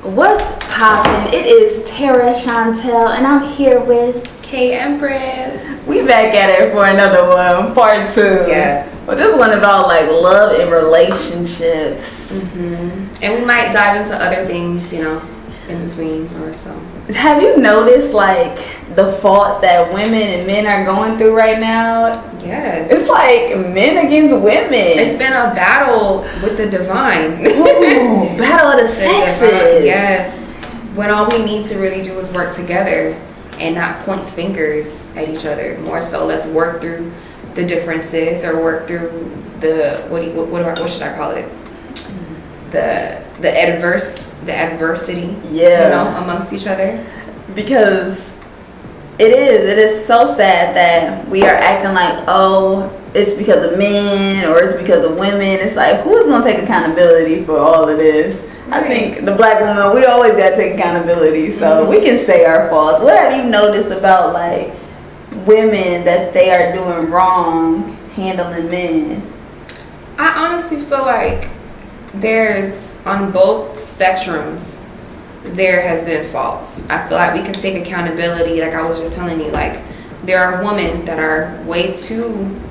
What's poppin'? It is Tara Chantel, and I'm here with Empress. We back at it for another one, part 2. Yes. Well, this one about like love and relationships. And we might dive into other things, in between or so. Have you noticed like the fault that women and men are going through right now? Yes. It's like men against women. It's been a battle with the divine. Ooh, battle of the sexes. Yes. When all we need to really do is work together and not point fingers at each other. More so, let's work through the differences or work through the what should I call it? The adversity. Yeah. Amongst each other. Because it is so sad that we are acting like, oh, it's because of men or it's because of women. It's like, who's gonna take accountability for all of this? I think the black woman, we always gotta take accountability, so we can say our faults. What have you noticed about like women that they are doing wrong handling men? I honestly feel like there's, on both spectrums, there has been faults. I feel like we can take accountability. Like I was just telling you, like there are women that are way too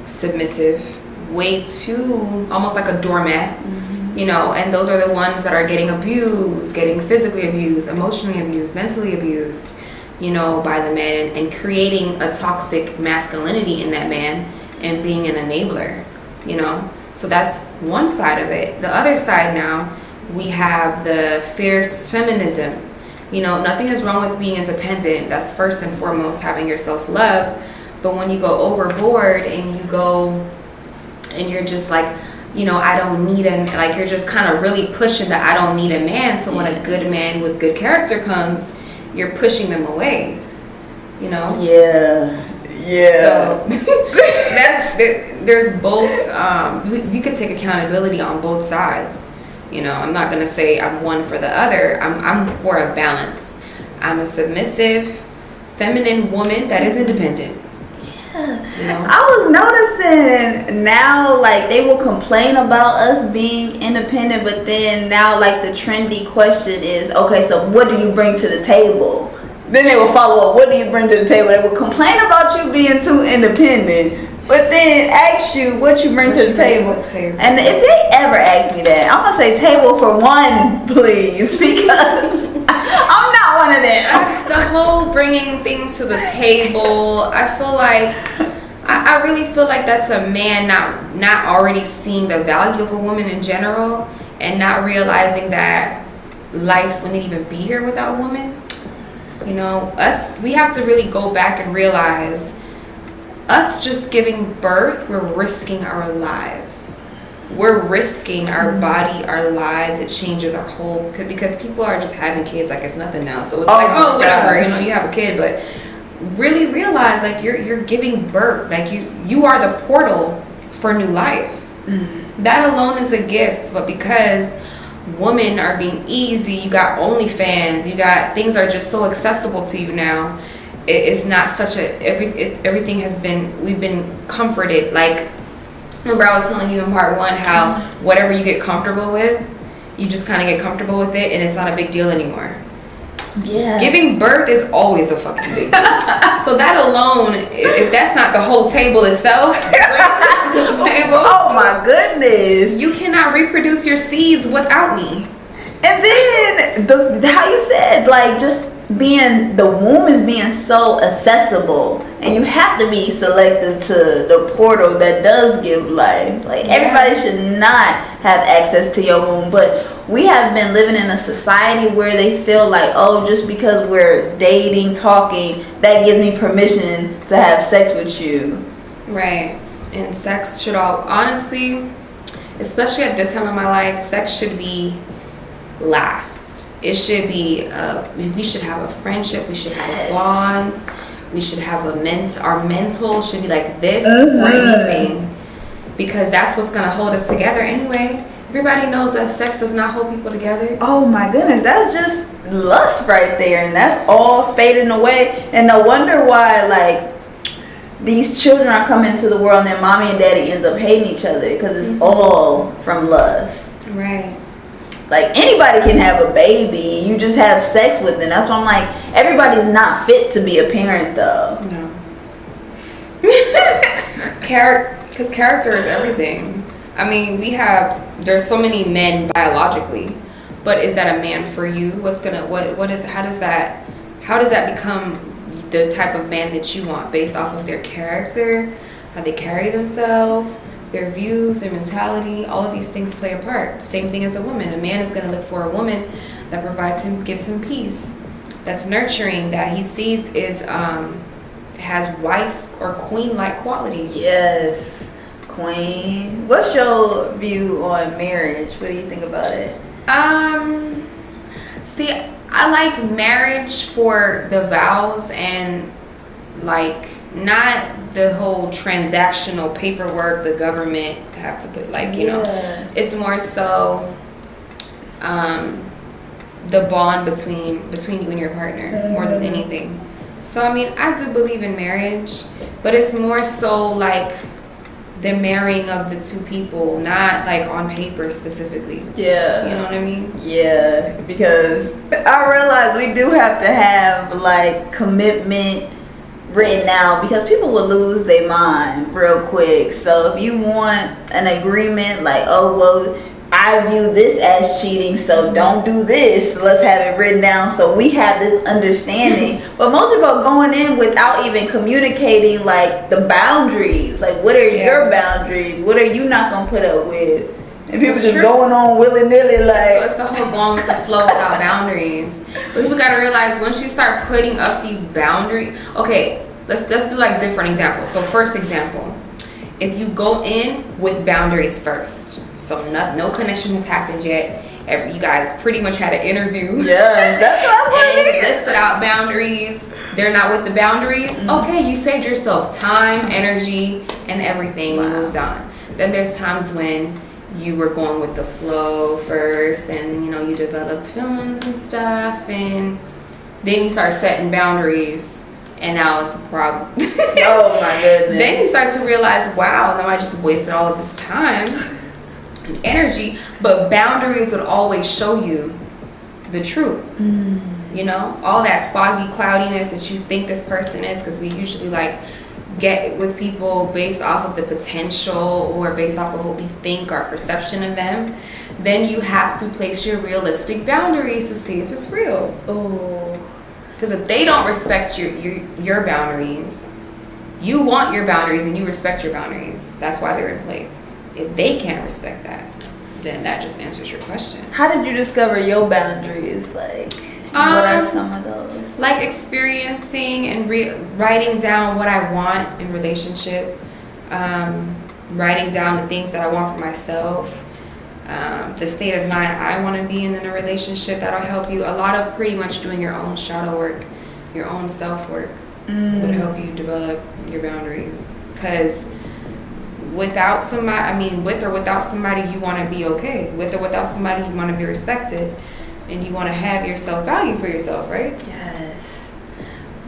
submissive, way too almost like a doormat, and those are the ones that are getting abused, getting physically abused, emotionally abused, mentally abused, by the man, and creating a toxic masculinity in that man and being an enabler, So that's one side of it. The other side now, we have the fierce feminism. Nothing is wrong with being independent. That's first and foremost having your self-love. But when you go overboard and you go and you're just like, I don't need him. Like you're just kind of really pushing that I don't need a man. So when a good man with good character comes, you're pushing them away. Yeah. So there's both. You could take accountability on both sides. I'm not gonna say I'm one for the other. I'm for a balance. I'm a submissive, feminine woman that is independent. Yeah. I was noticing now, like they will complain about us being independent, but then now, like the trendy question is, okay, so what do you bring to the table? Then they will follow up, what do you bring to the table? They will complain about you being too independent, but then ask you what you bring to the table. And if they ever ask me that, I'm gonna say table for one, please, because I'm not one of them. The whole bringing things to the table, I feel like, I really feel like that's a man not already seeing the value of a woman in general and not realizing that life wouldn't even be here without a woman. We have to really go back and realize us just giving birth, we're risking our lives. We're risking our body, our lives. It changes our whole, because people are just having kids like it's nothing now. So it's whatever, you have a kid, but really realize like you're giving birth. Like you are the portal for new life. That alone is a gift, but because women are being easy, you got OnlyFans, you got things are just so accessible to you now. It's not such everything we've been comforted. Like, remember I was telling you in part 1 how whatever you get comfortable with, you just kind of get comfortable with it and it's not a big deal anymore. Yeah. Giving birth is always a fucking big deal. So that alone, if that's not the whole table itself, to the table. Oh my goodness. You cannot reproduce your seeds without me. And then how you said, like, just being the womb is being so accessible, and you have to be selective to the portal that does give life. Like everybody should not have access to your womb, but we have been living in a society where they feel like, oh, just because we're dating, talking, that gives me permission to have sex with you. Right. And sex should honestly, especially at this time of my life, sex should be last. It should be, we should have a friendship, we should have a bond, we should have our mental should be like this for anything, because that's what's going to hold us together anyway. Everybody knows that sex does not hold people together. Oh my goodness, that's just lust right there, and that's all fading away. And no wonder why, like, these children are coming into the world and then mommy and daddy ends up hating each other, because it's all from lust. Right. Like, anybody can have a baby. You just have sex with them. That's why I'm like, everybody's not fit to be a parent, though. No. Because character is everything. I mean, there's so many men biologically, but is that a man for you? How does that become the type of man that you want based off of their character, how they carry themselves, their views, their mentality? All of these things play a part. Same thing as a woman. A man is going to look for a woman that provides him, gives him peace, that's nurturing, that he sees has wife or queen-like qualities. Yes, queen. What's your view on marriage? What do you think about it? See, I like marriage for the vows and like not the whole transactional paperwork the government have to put, like, you know, it's more so the bond between you and your partner more than anything. So I mean, I do believe in marriage, but it's more so like the marrying of the two people, not like on paper specifically. Yeah. You know what I mean? Yeah, because I realize we do have to have like commitment written out, because people will lose their mind real quick. So if you want an agreement, like, oh well, I view this as cheating, so don't do this, let's have it written down so we have this understanding. But most people are going in without even communicating like the boundaries, like what are your boundaries, what are you not gonna put up with, and people just going on willy-nilly, like, so it's the whole going with the flow without boundaries. But people gotta realize, once you start putting up these boundaries, okay, let's do like different examples. So first example, if you go in with boundaries first, so no connection has happened yet, you guys pretty much had an interview. Yes, that's what and you listed out boundaries, they're not with the boundaries, okay, you saved yourself time, energy, and everything. You moved on. Then there's times when you were going with the flow first, and you know, you developed feelings and stuff, and then you start setting boundaries, and now it's a problem. Oh my goodness. Then you start to realize, wow, now I just wasted all of this time and energy. But boundaries would always show you the truth. You know, all that foggy cloudiness that you think this person is, because we usually like get with people based off of the potential or based off of what we think, our perception of them. Then you have to place your realistic boundaries to see if it's real. Oh, because if they don't respect your boundaries, you want your boundaries and you respect your boundaries, that's why they're in place. If they can't respect that, then that just answers your question. how did you discover your boundaries? Like, what are some of those? Like experiencing and writing down what I want in relationship, writing down the things that I want for myself, the state of mind I want to be in a relationship. That'll help you. A lot of pretty much doing your own shadow work, your own self work would help you develop your boundaries. Because without somebody, I mean, with or without somebody, you want to be okay. With or without somebody, you want to be respected, and you want to have your self-value for yourself, right? Yes.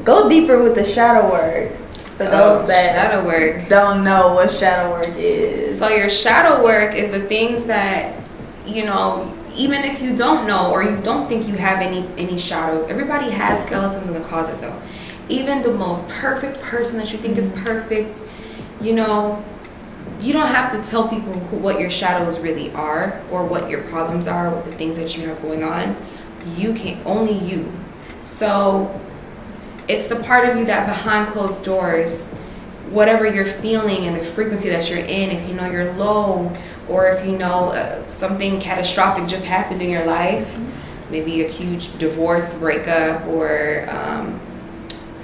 Go deeper with the shadow work. For those that shadow work don't know what shadow work is. So your shadow work is the things that, you know, even if you don't know or you don't think you have any shadows, everybody has skeletons in the closet though. Even the most perfect person that you think is perfect, you know, you don't have to tell people what your shadows really are or what your problems are, what the things that you have going on. You can, only you. So it's the part of you that behind closed doors, whatever you're feeling and the frequency that you're in, if you know you're low, or if you know something catastrophic just happened in your life, maybe a huge divorce, breakup, or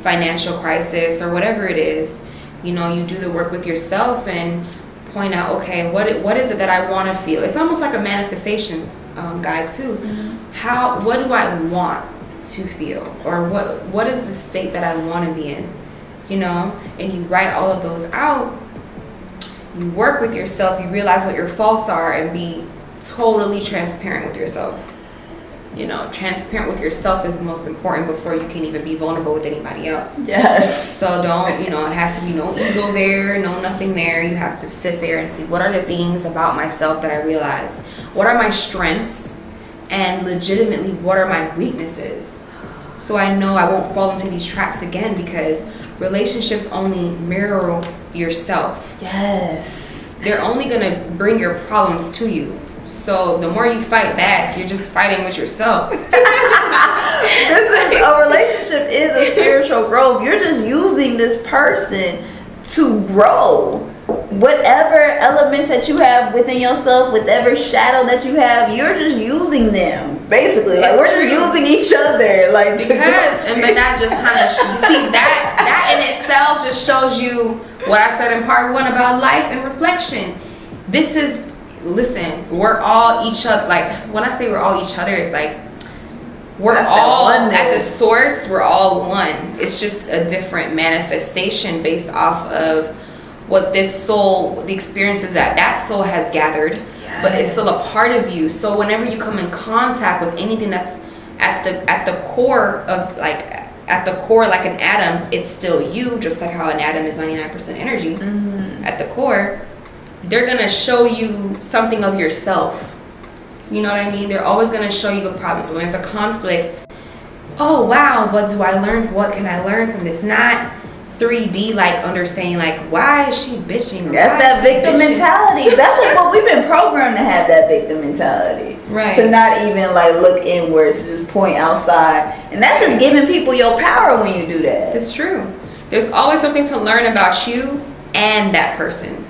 financial crisis, or whatever it is, you know, you do the work with yourself and point out, okay, what is it that I want to feel? It's almost like a manifestation guide too. What do I want to feel, or what is the state that I want to be in, you know? And you write all of those out, you work with yourself, you realize what your faults are, and be totally transparent with yourself. You know, transparent with yourself is the most important before you can even be vulnerable with anybody else. Yes. So don't, you know, it has to be no ego there, no nothing there. You have to sit there and see, what are the things about myself that I realize? What are my strengths? and legitimately what are my weaknesses, so I know I won't fall into these traps again, because relationships only mirror yourself. Yes. They're only gonna bring your problems to you. So the more you fight back, you're just fighting with yourself. A relationship is a spiritual growth. You're just using this person to grow. Whatever elements that you have within yourself, whatever shadow that you have, you're just using them. Basically, like, we're just using each other, like, because, but that just kind of, you see, that in itself just shows you what I said in part 1 about life and reflection. This is, listen, we're all each other. Like, when I say we're all each other, it's like we're all at the source. We're all one. It's just a different manifestation based off of what this soul, the experiences that soul has gathered. Yes. But it's still a part of you. So whenever you come in contact with anything that's at the core of, like, at the core, like an atom, it's still you. Just like how an atom is 99% energy. Mm-hmm. At the core, they're gonna show you something of yourself. You know what I mean? They're always gonna show you a problem. So when there's a conflict, oh wow, what do I learn? What can I learn from this? Not 3D, like, understanding, like, why is she bitching? That's that victim mentality. That's what we've been programmed to have, that victim mentality. Right. To not even, like, look inward, to just point outside. And that's just giving people your power when you do that. It's true. There's always something to learn about you and that person.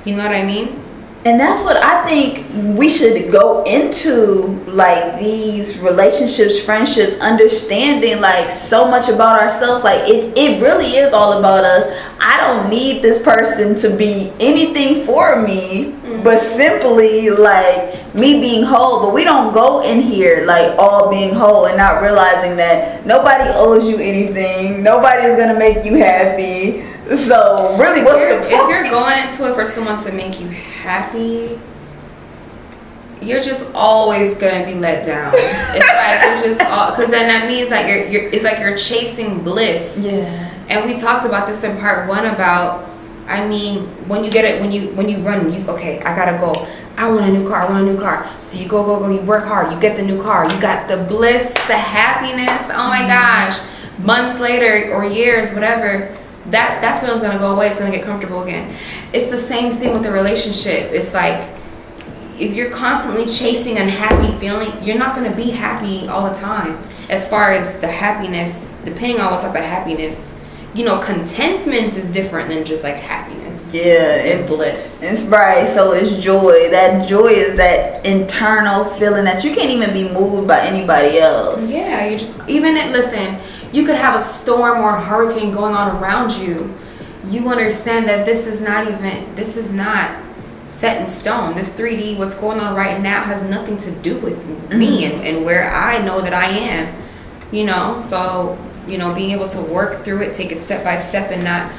You know what I mean? And that's what I think we should go into, like, these relationships, friendships, understanding, like, so much about ourselves. Like, it really is all about us. I don't need this person to be anything for me, but simply, like, me being whole. But we don't go in here, like, all being whole and not realizing that nobody owes you anything. Nobody's going to make you happy. So really, what's the point? If you're going into it for someone to make you happy, you're just always gonna be let down. It's like you're just because then that means like it's like you're chasing bliss. Yeah. And we talked about this in part 1 about, I mean, when you get it, when you run, okay, I gotta go. I want a new car. So you go. You work hard. You get the new car. You got the bliss, the happiness. Oh my gosh! Months later or years, whatever. That feeling's gonna go away. It's gonna get comfortable again. It's the same thing with the relationship. It's like if you're constantly chasing unhappy feeling, you're not gonna be happy all the time. As far as the happiness, depending on what type of happiness, you know, contentment is different than just like happiness. Yeah, and bliss. It's right. So it's joy. That joy is that internal feeling that you can't even be moved by anybody else. Yeah, you just listen. You could have a storm or a hurricane going on around you. You understand that this is not set in stone. This 3D, what's going on right now, has nothing to do with me and where I know that I am. You know, so, you know, being able to work through it, take it step by step, and not,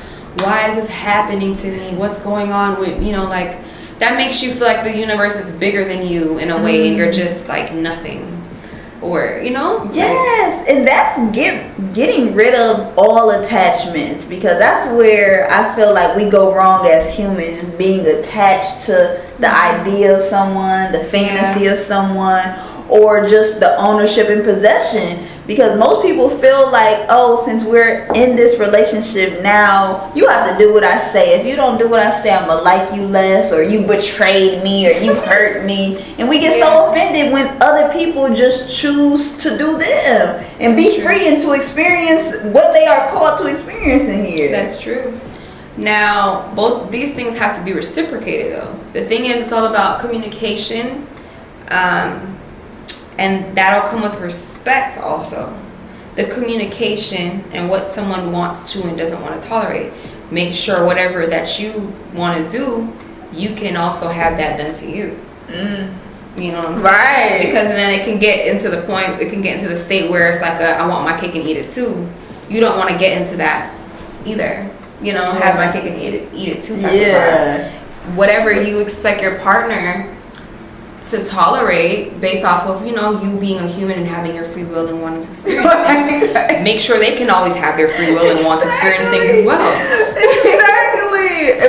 why is this happening to me? What's going on with, you know, like, that makes you feel like the universe is bigger than you in a way, and you're just like nothing. Or, you know? Yes, and that's getting rid of all attachments, because that's where I feel like we go wrong as humans, just being attached to the idea of someone, the fantasy of someone, or just the ownership and possession. Because most people feel like, oh, since we're in this relationship now, you have to do what I say. If you don't do what I say, I'm gonna like you less, or you betrayed me, or you hurt me. And we get so offended when other people just choose to do them and be free and to experience what they are called to experience in here. That's true. Now, both these things have to be reciprocated, though. The thing is, it's all about communication, and that'll come with respect also. The communication and what someone wants to and doesn't want to tolerate. Make sure whatever that you want to do, you can also have that done to you. You know what I'm saying? Right. Because then it can get into the point, it can get into the state where it's like I want my cake and eat it too. You don't want to get into that either. You know, have my cake and eat it too type of vibes. Whatever you expect your partner to tolerate based off of, you know, you being a human and having your free will and wanting to experience things. Make sure they can always have their free will and want to experience things as well. Exactly.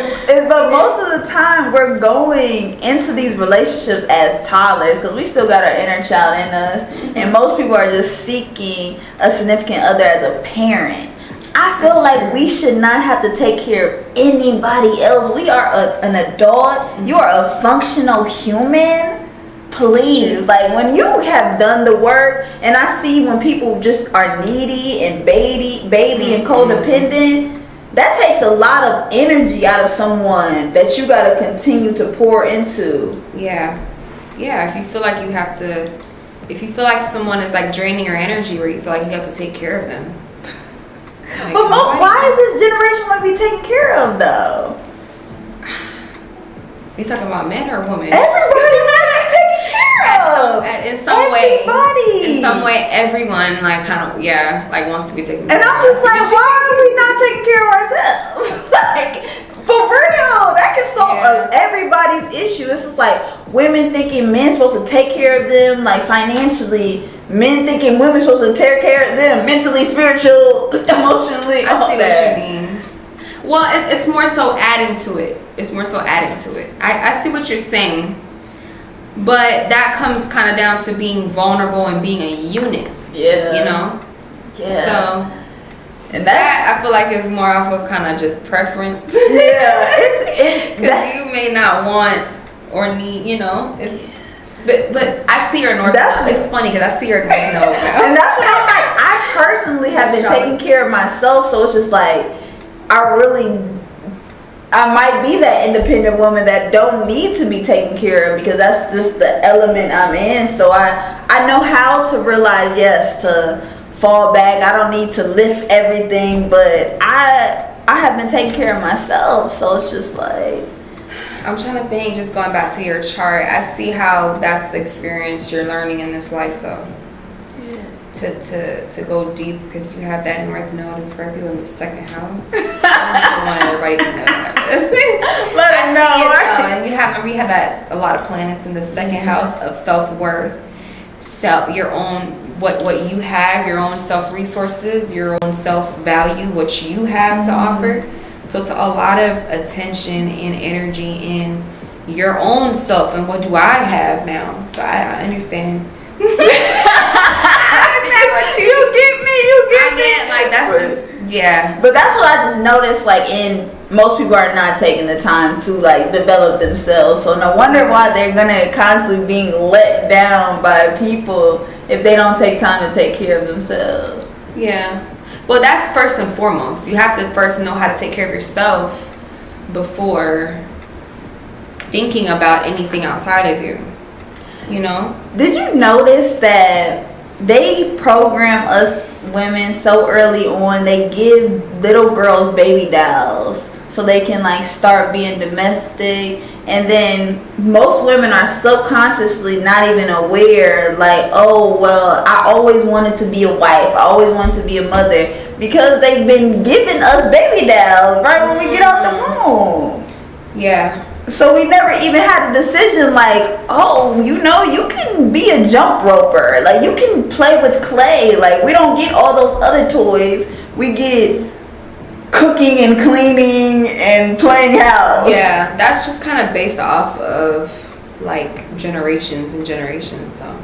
But most of the the time we're going into these relationships as toddlers, because we still got our inner child in us, and most people are just seeking a significant other as a parent. I feel like we should not have to take care of anybody else. We are an adult. You are a functional human. Please, like, when you have done the work, and I see when people just are needy and baby and codependent, that takes a lot of energy out of someone that you got to continue to pour into. Yeah, if you feel like you have to, if you feel like someone is like draining your energy, where you feel like you have to take care of them. Like, but why is this generation want to be taken care of, though? You talking about men or women? Everybody want to be taken care of. In some way, everyone like kind of like wants to be taken care of. And I'm just like, why are we not taking care of ourselves? Like, for real, that can solve everybody's issue. It's just like women thinking men's supposed to take care of them, like financially. Men thinking women's supposed to take care of them mentally, spiritual, emotionally. I see what you mean. Well, it's more so adding to it. I see what you're saying. But that comes kind of down to being vulnerable and being a unit. Yeah. You know? Yeah. So, and that I feel like is more off of kind of just preference. Yeah. Because you may not want or need, you know. But I see her north. It's funny because I see her north now. And that's what I'm like. I personally have been taking care of myself, so it's just like I might be that independent woman that don't need to be taken care of because that's just the element I'm in. So I know how to realize, yes, to fall back. I don't need to lift everything, but I have been taking care of myself. So it's just like, I'm trying to think, just going back to your chart, I see how that's the experience you're learning in this life, though. To go deep, because you have that North Node in Scorpio in the second house. I don't want everybody to know that. Let them know. And we have that a lot of planets in the second house of self-worth, your own what you have, your own self-resources, your own self-value, what you have to offer. So it's a lot of attention and energy in your own self and what do I have now. So I understand. You get me. Like, that's just, But that's what I just noticed, like, most people are not taking the time to, like, develop themselves. So no wonder why they're gonna constantly being let down by people if they don't take time to take care of themselves. Yeah. Well, that's first and foremost. You have to first know how to take care of yourself before thinking about anything outside of you. You know? Did you notice that they program us women so early on? They give little girls baby dolls so they can like start being domestic, and then most women are subconsciously not even aware, like, oh well, I always wanted to be a wife, I always wanted to be a mother, because they've been giving us baby dolls right when we get out the womb. Yeah. So we never even had a decision like, oh, you know, you can be a jump roper. Like, you can play with clay. Like, we don't get all those other toys. We get cooking and cleaning and playing house. Yeah, that's just kind of based off of, like, generations and generations, though.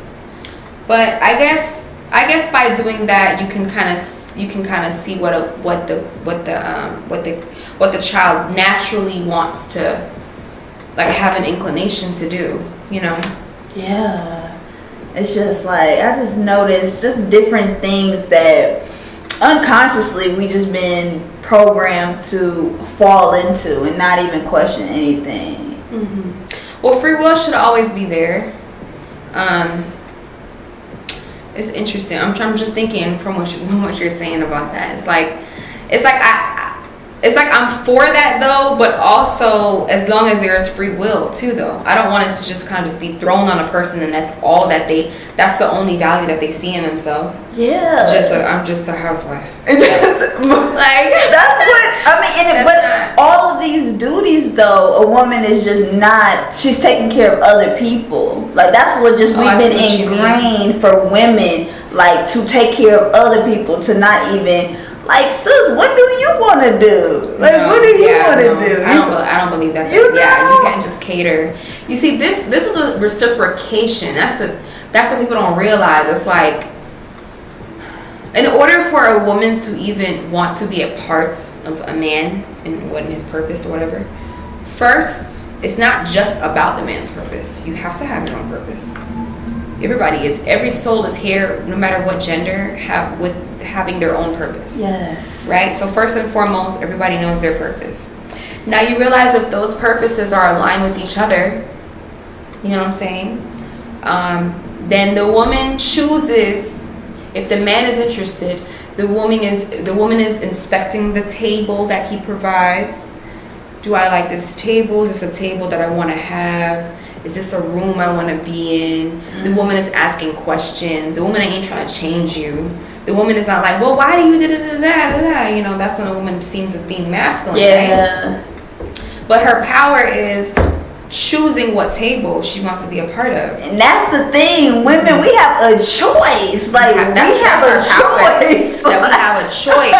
But I guess by doing that, you can kind of see what the child naturally wants to, like, have an inclination to do, you know? Yeah. It's just like, I just noticed just different things that unconsciously we just been programmed to fall into and not even question anything. Mm-hmm. Well, free will should always be there. It's interesting. I'm just thinking from what you're saying about that. It's like I'm for that though, but also as long as there's free will too though. I don't want it to just kind of just be thrown on a person and that's the only value that they see in themselves. Yeah. Just like, I'm just a housewife. Like, that's what I mean. But all of these duties though, a woman is just not, she's taking care of other people. Like, that's what just we've been ingrained for women, like, to take care of other people, to not even, Like, sis, what do you want to do? Like, what do you want to do? I don't believe that. You can't just cater. You see, this is a reciprocation. That's what people don't realize. It's like, in order for a woman to even want to be a part of a man and what his purpose or whatever, first, it's not just about the man's purpose. You have to have your own purpose. Every soul is here, no matter what gender, with having their own purpose. Yes. Right? So first and foremost, everybody knows their purpose. Now you realize if those purposes are aligned with each other, you know what I'm saying? Then the woman chooses. If the man is interested, the woman is inspecting the table that he provides. Do I like this table? Is this a table that I want to have? Is this a room I want to be in? The woman is asking questions. The woman ain't trying to change you. The woman is not like, well, why do you da-da-da-da-da-da? You know, that's when a woman seems as being masculine. Yeah. Right? But her power is choosing what table she wants to be a part of. And that's the thing. Women, we have a choice. Like, we have a choice. That we have a choice.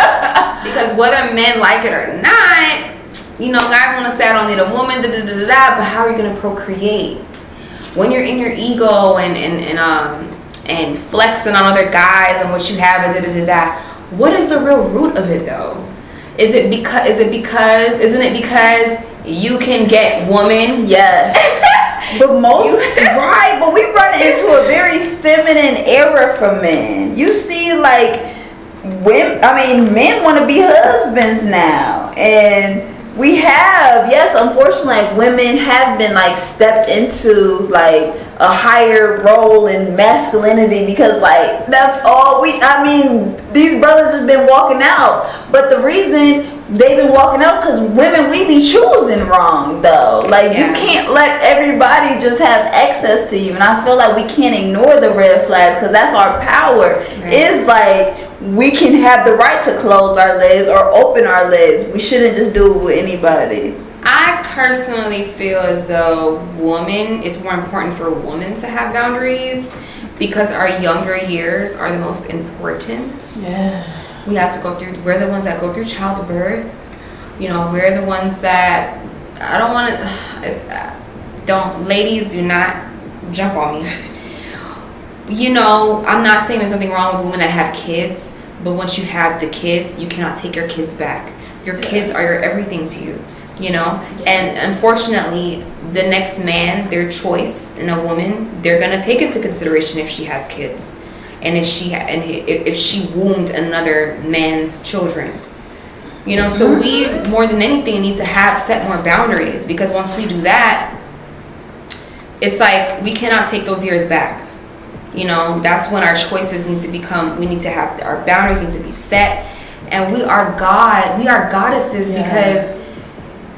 Because whether men like it or not, you know, guys want to say, I don't need a woman, but how are you going to procreate? When you're in your ego and flexing on other guys and what you have, what is the real root of it, though? Isn't it because you can get woman? Yes. But but we run into a very feminine era for men. You see, like, men want to be husbands now, and we have, yes, unfortunately, like, women have been, like, stepped into, like, a higher role in masculinity because, like, that's all these brothers have been walking out. But the reason they've been walking out because women, we be choosing wrong, though. Like, you can't let everybody just have access to you. And I feel like we can't ignore the red flags because that's our power. Right. It's like, we can have the right to close our legs or open our legs. We shouldn't just do it with anybody. I personally feel as though it's more important for a woman to have boundaries because our younger years are the most important. Yeah. We have to we're the ones that go through childbirth. You know, we're the ones that, ladies, do not jump on me. You know, I'm not saying there's nothing wrong with women that have kids, but once you have the kids, you cannot take your kids back. Your kids are your everything to you, you know? And unfortunately, the next man, their choice in a woman, they're going to take into consideration if she has kids. And if she wombed another man's children, you know, so we more than anything need to set more boundaries because once we do that, it's like we cannot take those years back. You know, that's when our choices need to become. We need to have our boundaries need to be set, and we are goddesses because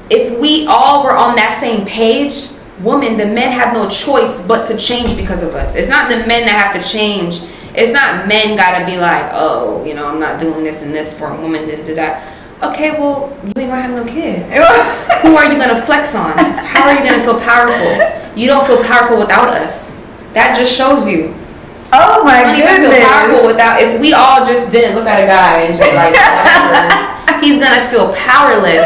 if we all were on that same page, women, the men have no choice but to change because of us. It's not the men that have to change. It's not men gotta be like, oh, you know, I'm not doing this and this for a woman, Okay, well, you ain't gonna have no kid. Who are you gonna flex on? How are you gonna feel powerful? You don't feel powerful without us. That just shows you. Oh my goodness. You don't even feel powerful if we all just didn't look at a guy and just like, whatever, he's gonna feel powerless.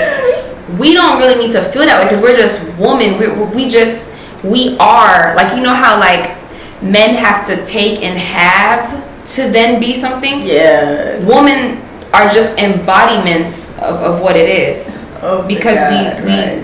We don't really need to feel that way because we're just women. We are, like, you know how, like, men have to take and have to then be something? Yeah. Women are just embodiments of what it is. Because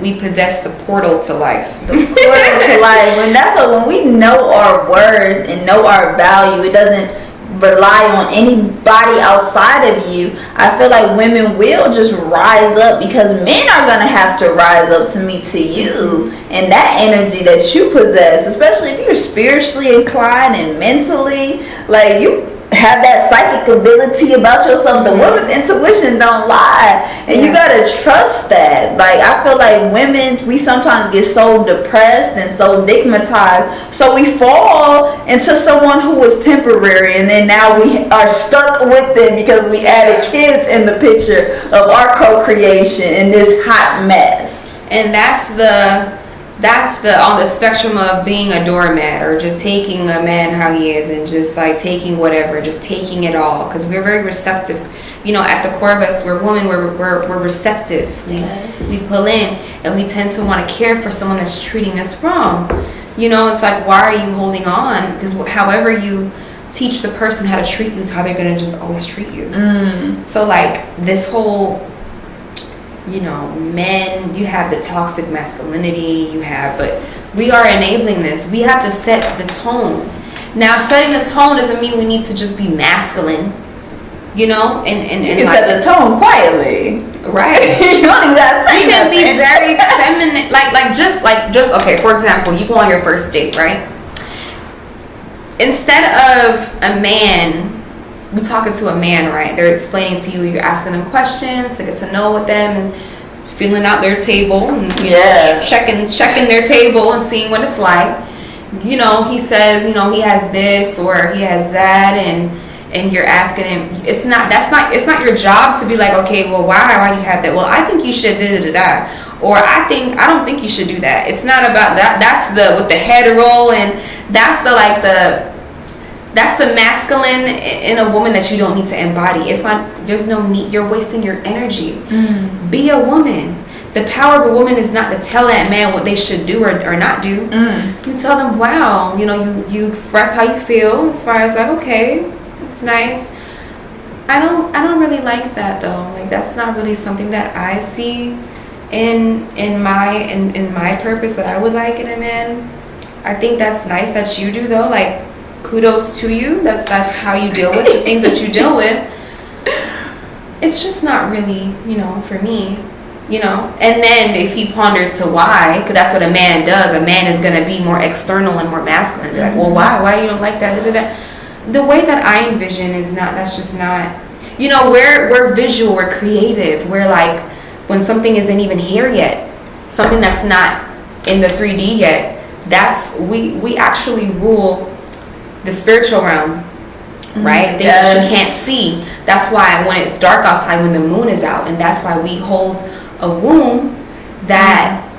we possess the portal to life. The portal to life. When we know our worth and know our value, it doesn't rely on anybody outside of you. I feel like women will just rise up because men are gonna have to rise up to meet to you and that energy that you possess, especially if you're spiritually inclined and mentally, like, you have that psychic ability about yourself. The woman's intuition don't lie, and you gotta trust that. Like, I feel like women, we sometimes get so depressed and so stigmatized, so we fall into someone who was temporary, and then now we are stuck with them because we added kids in the picture of our co-creation in this hot mess. And that's the that's on the spectrum of being a doormat, or just taking a man how he is and just like taking whatever, just taking it all, because we're very receptive. At the core of us, we're women, we're receptive. We pull in, and we tend to want to care for someone that's treating us wrong. It's like, why are you holding on? Because however you teach the person how to treat you is how they're going to just always treat you. So like this whole, men, you have the toxic masculinity, but we are enabling this. We have to set the tone. Now, setting the tone doesn't mean we need to just be masculine, and you can set the tone quietly, right? You don't even gotta say you can nothing. be very feminine, just okay. For example, you go on your first date, right? Instead of a man, we talking to a man, right? They're explaining to you, you're asking them questions to get to know with them and feeling out their table and checking their table and seeing what it's like. He says, he has this or he has that, and you're asking him. It's not your job to be like, okay, well, why do you have that? Well, I think you should da. Or I don't think you should do that. It's not about that. That's with the head roll, and that's the masculine in a woman that you don't need to embody. It's not, there's no need, you're wasting your energy. Be a woman. The power of a woman is not to tell that man what they should do or not do. You tell them, wow, you express how you feel as far as like, okay, it's nice. I don't really like that though. Like, that's not really something that I see in my purpose, what I would like in a man. I think that's nice that you do though. Like, kudos to you. That's how you deal with the things that you deal with. It's just not really, for me, And then if he ponders to why, because that's what a man does. A man is going to be more external and more masculine. Be like, well, why you don't like that? The way that I envision is not. That's just not. We're visual. We're creative. We're like, when something isn't even here yet, something that's not in the 3D yet. That's we actually rule the spiritual realm, right? Things that you can't see. That's why when it's dark outside, when the moon is out, and that's why we hold a womb that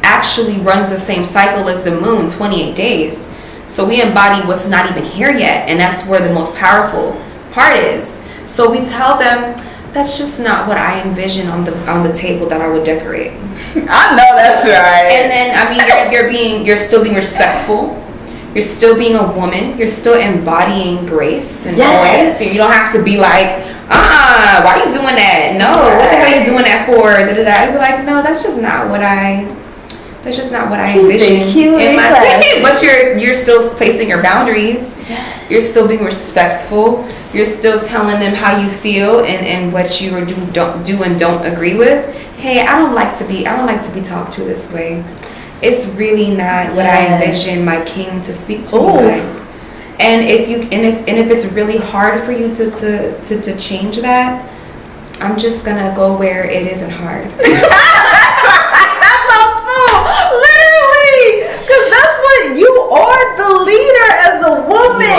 actually runs the same cycle as the moon, 28 days. So we embody what's not even here yet, and that's where the most powerful part is. So we tell them, that's just not what I envision on the table that I would decorate. I know that's right. And then you're still being respectful. You're still being a woman. You're still embodying grace and poise. So you don't have to be like, why are you doing that? No, what the hell are you doing that for? I'd be like, no, that's just not what I envision in my day. But you're still placing your boundaries. You're still being respectful. You're still telling them how you feel and what you do and don't agree with. Hey, I don't like to be talked to this way. It's really not what I envision my king to speak to me like. And if it's really hard for you to change that, I'm just gonna go where it isn't hard. That's so smooth, literally, because that's what you are, the leader as a woman.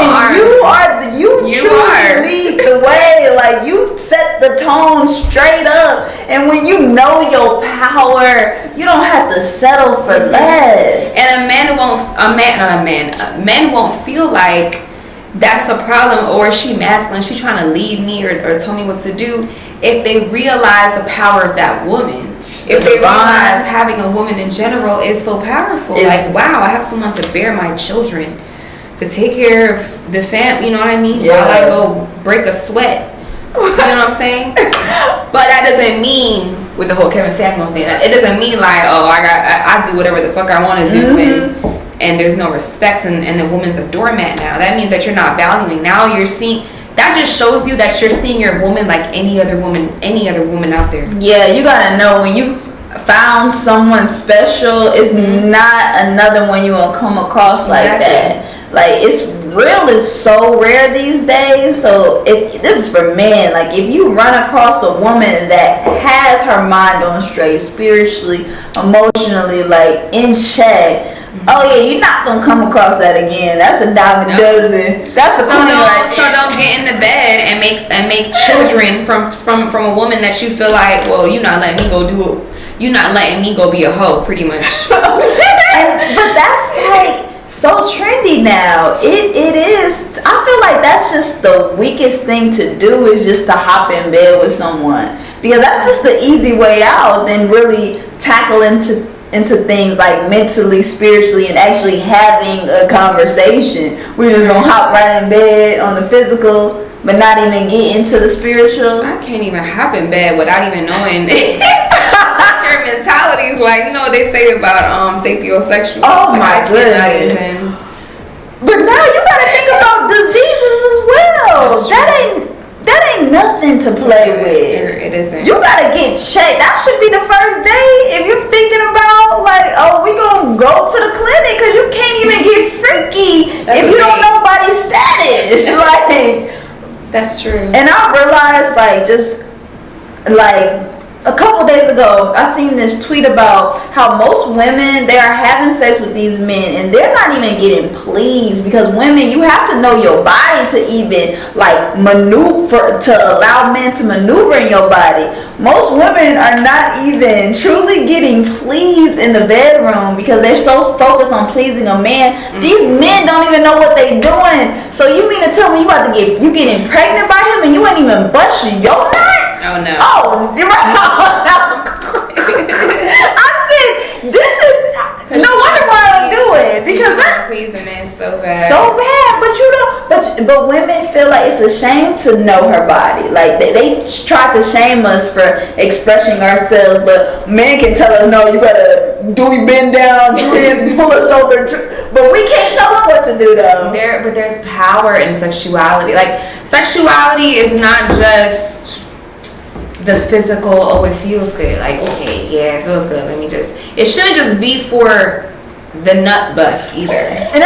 You truly lead the way. Like, you set the tone straight up, and when you know your power, you don't have to settle for less. And men won't feel like that's a problem, or is she masculine, she trying to lead me or tell me what to do, if they realize the power of that woman. If they realize having a woman in general is so powerful. Like, wow, I have someone to bear my children, to take care of the fam, you know what I mean? While I go break a sweat. You know what I'm saying? But that doesn't mean, with the whole Kevin Samuel thing, it doesn't mean like, oh, I do whatever the fuck I want to do, and there's no respect, and the woman's a doormat now. That means that you're not valuing. Now you're seeing, that just shows you that you're seeing your woman like any other woman out there. Yeah, you gotta know when you found someone special, it's not another one you gonna come across like that. Like, it's real is so rare these days. So if this is for men, like, if you run across a woman that has her mind on straight, spiritually, emotionally, like, in check, oh yeah, you're not gonna come across that again. That's a dime a dozen. That's a queen right there. So don't get in the bed and make children from a woman that you feel like, well, you're not letting me go be a hoe, pretty much. that's like so trendy now. It is. I feel like that's just the weakest thing to do, is just to hop in bed with someone, because that's just the easy way out than really tackle into things like mentally, spiritually, and actually having a conversation. We're just gonna hop right in bed on the physical, but not even get into the spiritual. I can't even hop in bed without even knowing what your mentality is like. You know what they say about sapiosexual. Oh my goodness. But now you gotta think about diseases as well. That ain't nothing to play with. It isn't. You gotta get checked. That should be the first day if you're thinking about like, oh, we gonna go to the clinic, because you can't even get freaky if you don't know nobody's status. Like, that's true. And I realized, like, just like a couple days ago, I seen this tweet about how most women, they are having sex with these men and they're not even getting pleased, because women, you have to know your body to even like maneuver, to allow men to maneuver in your body. Most women are not even truly getting pleased in the bedroom because they're so focused on pleasing a man. Mm-hmm. These men don't even know what they're doing. So you mean to tell me you getting pregnant by him and you ain't even bust your nut? Oh no. Oh, you're right. I said, this is no wonder why I do it, because I'm pleasing men so bad. So bad, but you don't. But women feel like it's a shame to know her body. Like they try to shame us for expressing ourselves, but men can tell us, no, you gotta bend down, do this, pull us over. But we can't tell them what to do though. But there's power in sexuality. Like sexuality is not just the physical, oh, it feels good. Like, okay, yeah, it feels good. It shouldn't just be for the nut bust either. And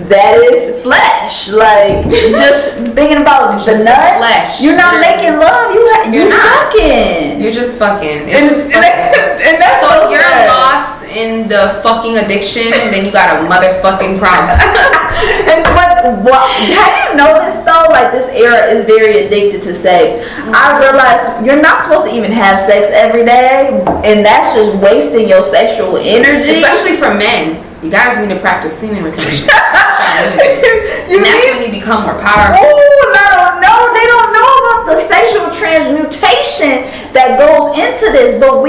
that is flesh. Like, just thinking about the nut. Flesh. You're not making love. You're fucking. You're just fucking. And that's so if you're lost in the fucking addiction, then you got a motherfucking problem. Have you noticed though, like this era is very addicted to sex? Mm-hmm. I realized you're not supposed to even have sex every day, and that's just wasting your sexual energy. Especially for men. You guys need to practice semen retention. And that's when you become more powerful. Oh, no, they don't know about the sexual transmutation that goes into this. But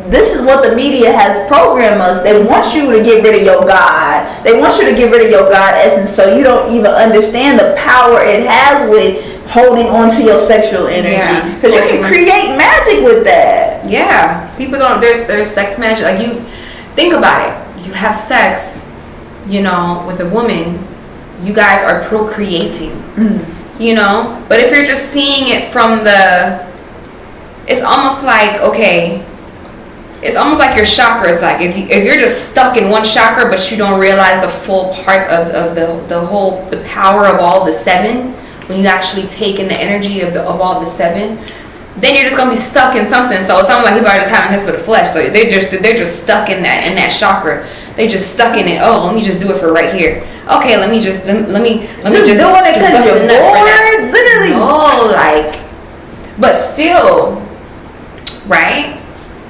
this is what the media has programmed us. They want you to get rid of your God. They want you to get rid of your God essence, so you don't even understand the power it has with holding on to your sexual energy. Because you can create magic with that. Yeah. People don't, there's sex magic. Like, you think about it. You have sex, with a woman, you guys are procreating, but if you're just seeing it from it's almost like, it's almost like your chakras. Like if you're just stuck in one chakra, but you don't realize the full part of the power of all the seven, when you actually take in the energy of all the seven, then you're just gonna be stuck in something. So it's almost like people are just having this with the flesh. So they're just stuck in that chakra. They just stuck in it. Oh, let me just do it for right here. Okay, let me just let me just doing it because you're bored. Literally. No, but still, right?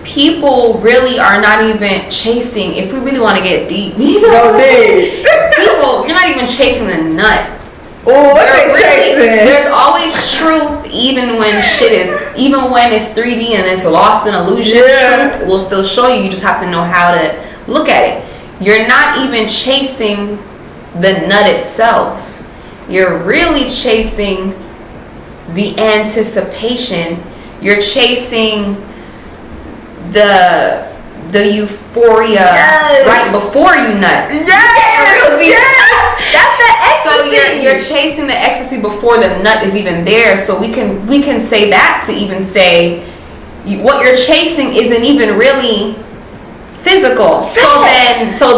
People really are not even chasing. If we really want to get deep, people, you're not even chasing the nut. Oh, there's always truth, even when it's 3D and it's lost in illusion. Yeah. Truth will still show you. You just have to know how to look at it. You're not even chasing the nut itself. You're really chasing the anticipation. You're chasing the euphoria right before you nut. That's the ecstasy. So you're chasing the ecstasy before the nut is even there. So we can say that to even say what you're chasing isn't even really physical. So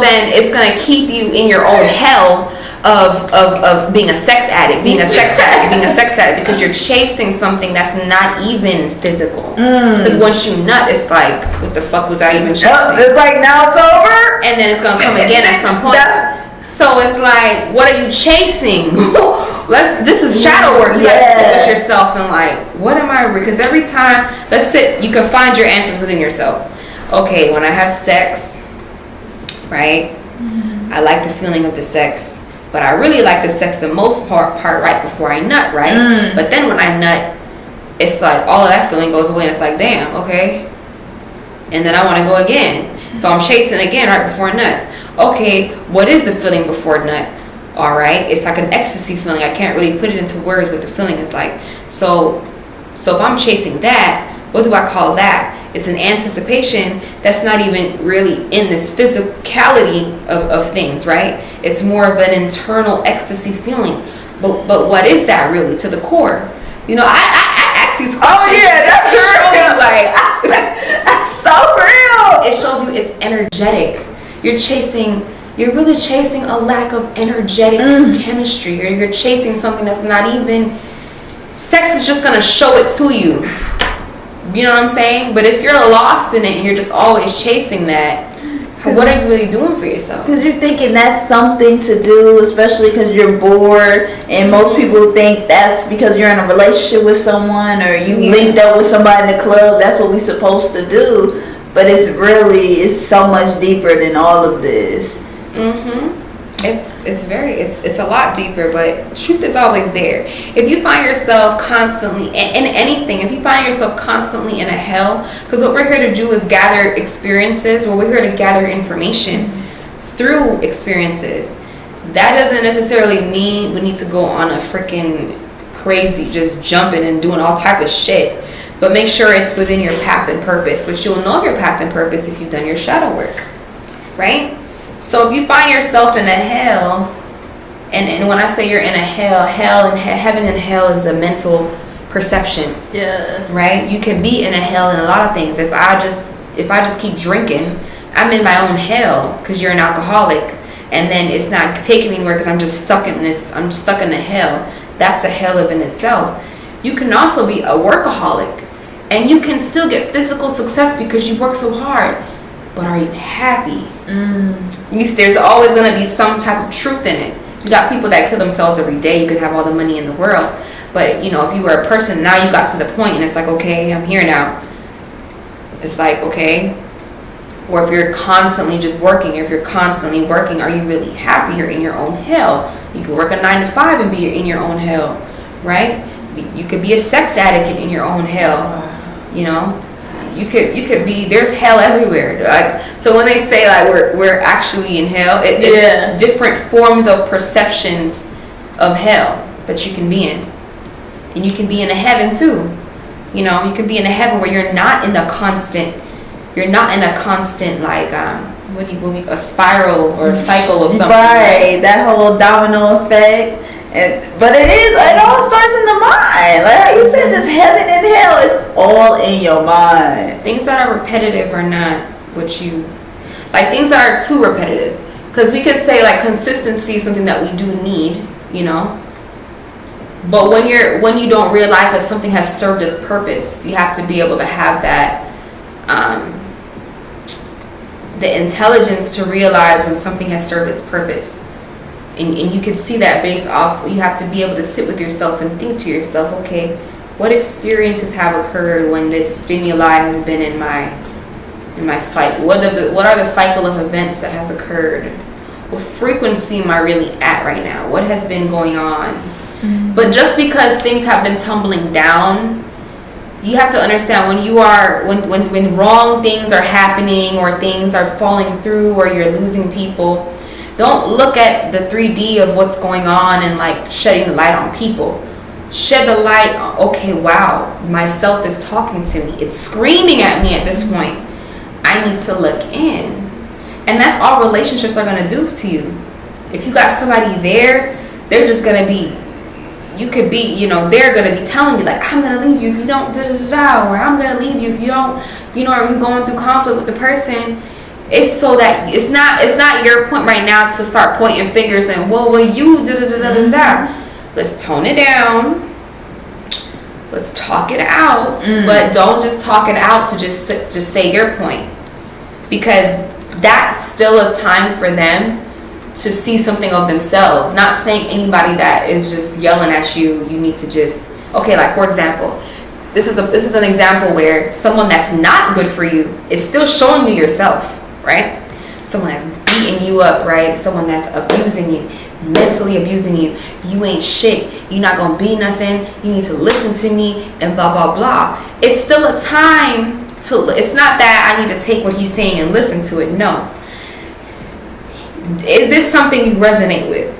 then it's gonna keep you in your own hell of being a sex addict, because you're chasing something that's not even physical. Because once you nut, it's like, what the fuck was I even chasing? It's like, now it's over, and then it's gonna come again at some point. So it's like, what are you chasing? This is shadow work. You gotta sit with yourself and like, what am I? Because every time, you can find your answers within yourself. Okay, when I have sex, right? I like the feeling of the sex, but I really like the sex the most part right before I nut, right? But then when I nut, it's like all of that feeling goes away and it's like, damn, okay. And then I want to go again. So I'm chasing again right before nut. Okay, what is the feeling before nut? All right, it's like an ecstasy feeling. I can't really put it into words what the feeling is like. So if I'm chasing that, what do I call that? It's an anticipation that's not even really in this physicality of things, right? It's more of an internal ecstasy feeling. But what is that really to the core? You know, I ask these questions. Oh yeah, that's real. Like, that's so real. It shows you it's energetic. You're really chasing a lack of energetic chemistry. You're chasing something that's not even. Sex is just gonna show it to you. You know what I'm saying? But if you're lost in it and you're just always chasing that, what are you really doing for yourself? Because you're thinking that's something to do, especially because you're bored. And most people think that's because you're in a relationship with someone or you linked up with somebody in the club. That's what we're supposed to do. But it's so much deeper than all of this. It's a lot deeper, but truth is always there. If you find yourself constantly in anything, if you find yourself constantly in a hell, because what we're here to do is gather experiences, we're here to gather information through experiences. That doesn't necessarily mean we need to go on a freaking crazy, just jumping and doing all type of shit. But make sure it's within your path and purpose, which you'll know your path and purpose if you've done your shadow work, right? So if you find yourself in a hell, and when I say you're in a hell and heaven and hell is a mental perception. Yeah. Right? You can be in a hell in a lot of things. If I just keep drinking, I'm in my own hell because you're an alcoholic, and then it's not taking me anywhere because I'm just stuck in the hell. That's a hell in itself. You can also be a workaholic, and you can still get physical success because you work so hard. But are you happy? There's always going to be some type of truth in it. You got people that kill themselves every day. You could have all the money in the world. But, you know, if you were a person, now you got to the point and it's like, okay, I'm here now. It's like, okay. Or if you're constantly just working, are you really happy? You're in your own hell. You can work a 9 to 5 and be in your own hell, right? You could be a sex addict in your own hell, you know? You could be, there's hell everywhere. Like, so when they say like we're actually in hell, it's different forms of perceptions of hell that you can be in. And you can be in a heaven too. You know, you can be in a heaven where you're not in a constant like a spiral or a cycle of something. Right, that whole domino effect. But it all starts in the mind. Like how you said, just heaven and hell is all in your mind. Things that are repetitive are not what you like. Things that are too repetitive, because we could say like consistency is something that we do need, you know. But when you don't realize that something has served its purpose, you have to be able to have that the intelligence to realize when something has served its purpose. And you can see that based off, you have to be able to sit with yourself and think to yourself, okay, what experiences have occurred when this stimuli has been in my cycle? What are the cycle of events that has occurred? What frequency am I really at right now? What has been going on? Mm-hmm. But just because things have been tumbling down, you have to understand when wrong things are happening or things are falling through or you're losing people. Don't look at the 3D of what's going on and like shedding the light on people. Shed the light on, okay, wow, myself is talking to me. It's screaming at me at this point. I need to look in. And that's all relationships are going to do to you. If you got somebody there, they're just going to be, you could be, you know, they're going to be telling you like, I'm going to leave you if you don't da-da-da-da, or I'm going to leave you if you don't, you know, are you going through conflict with the person? It's so that it's not your point right now to start pointing fingers and well you da-da-da-da-da-da. Let's tone it down. Let's talk it out, but don't just talk it out to just say your point, because that's still a time for them to see something of themselves. Not saying anybody that is just yelling at you, you need to just like for example, this is an example where someone that's not good for you is still showing you yourself. Right? someone that's beating you up, right? Someone that's abusing you, mentally abusing you. You ain't shit. You're not gonna be nothing. You need to listen to me and blah, blah, blah. It's still a time to, it's not that I need to take what he's saying and listen to it. No. Is this something you resonate with?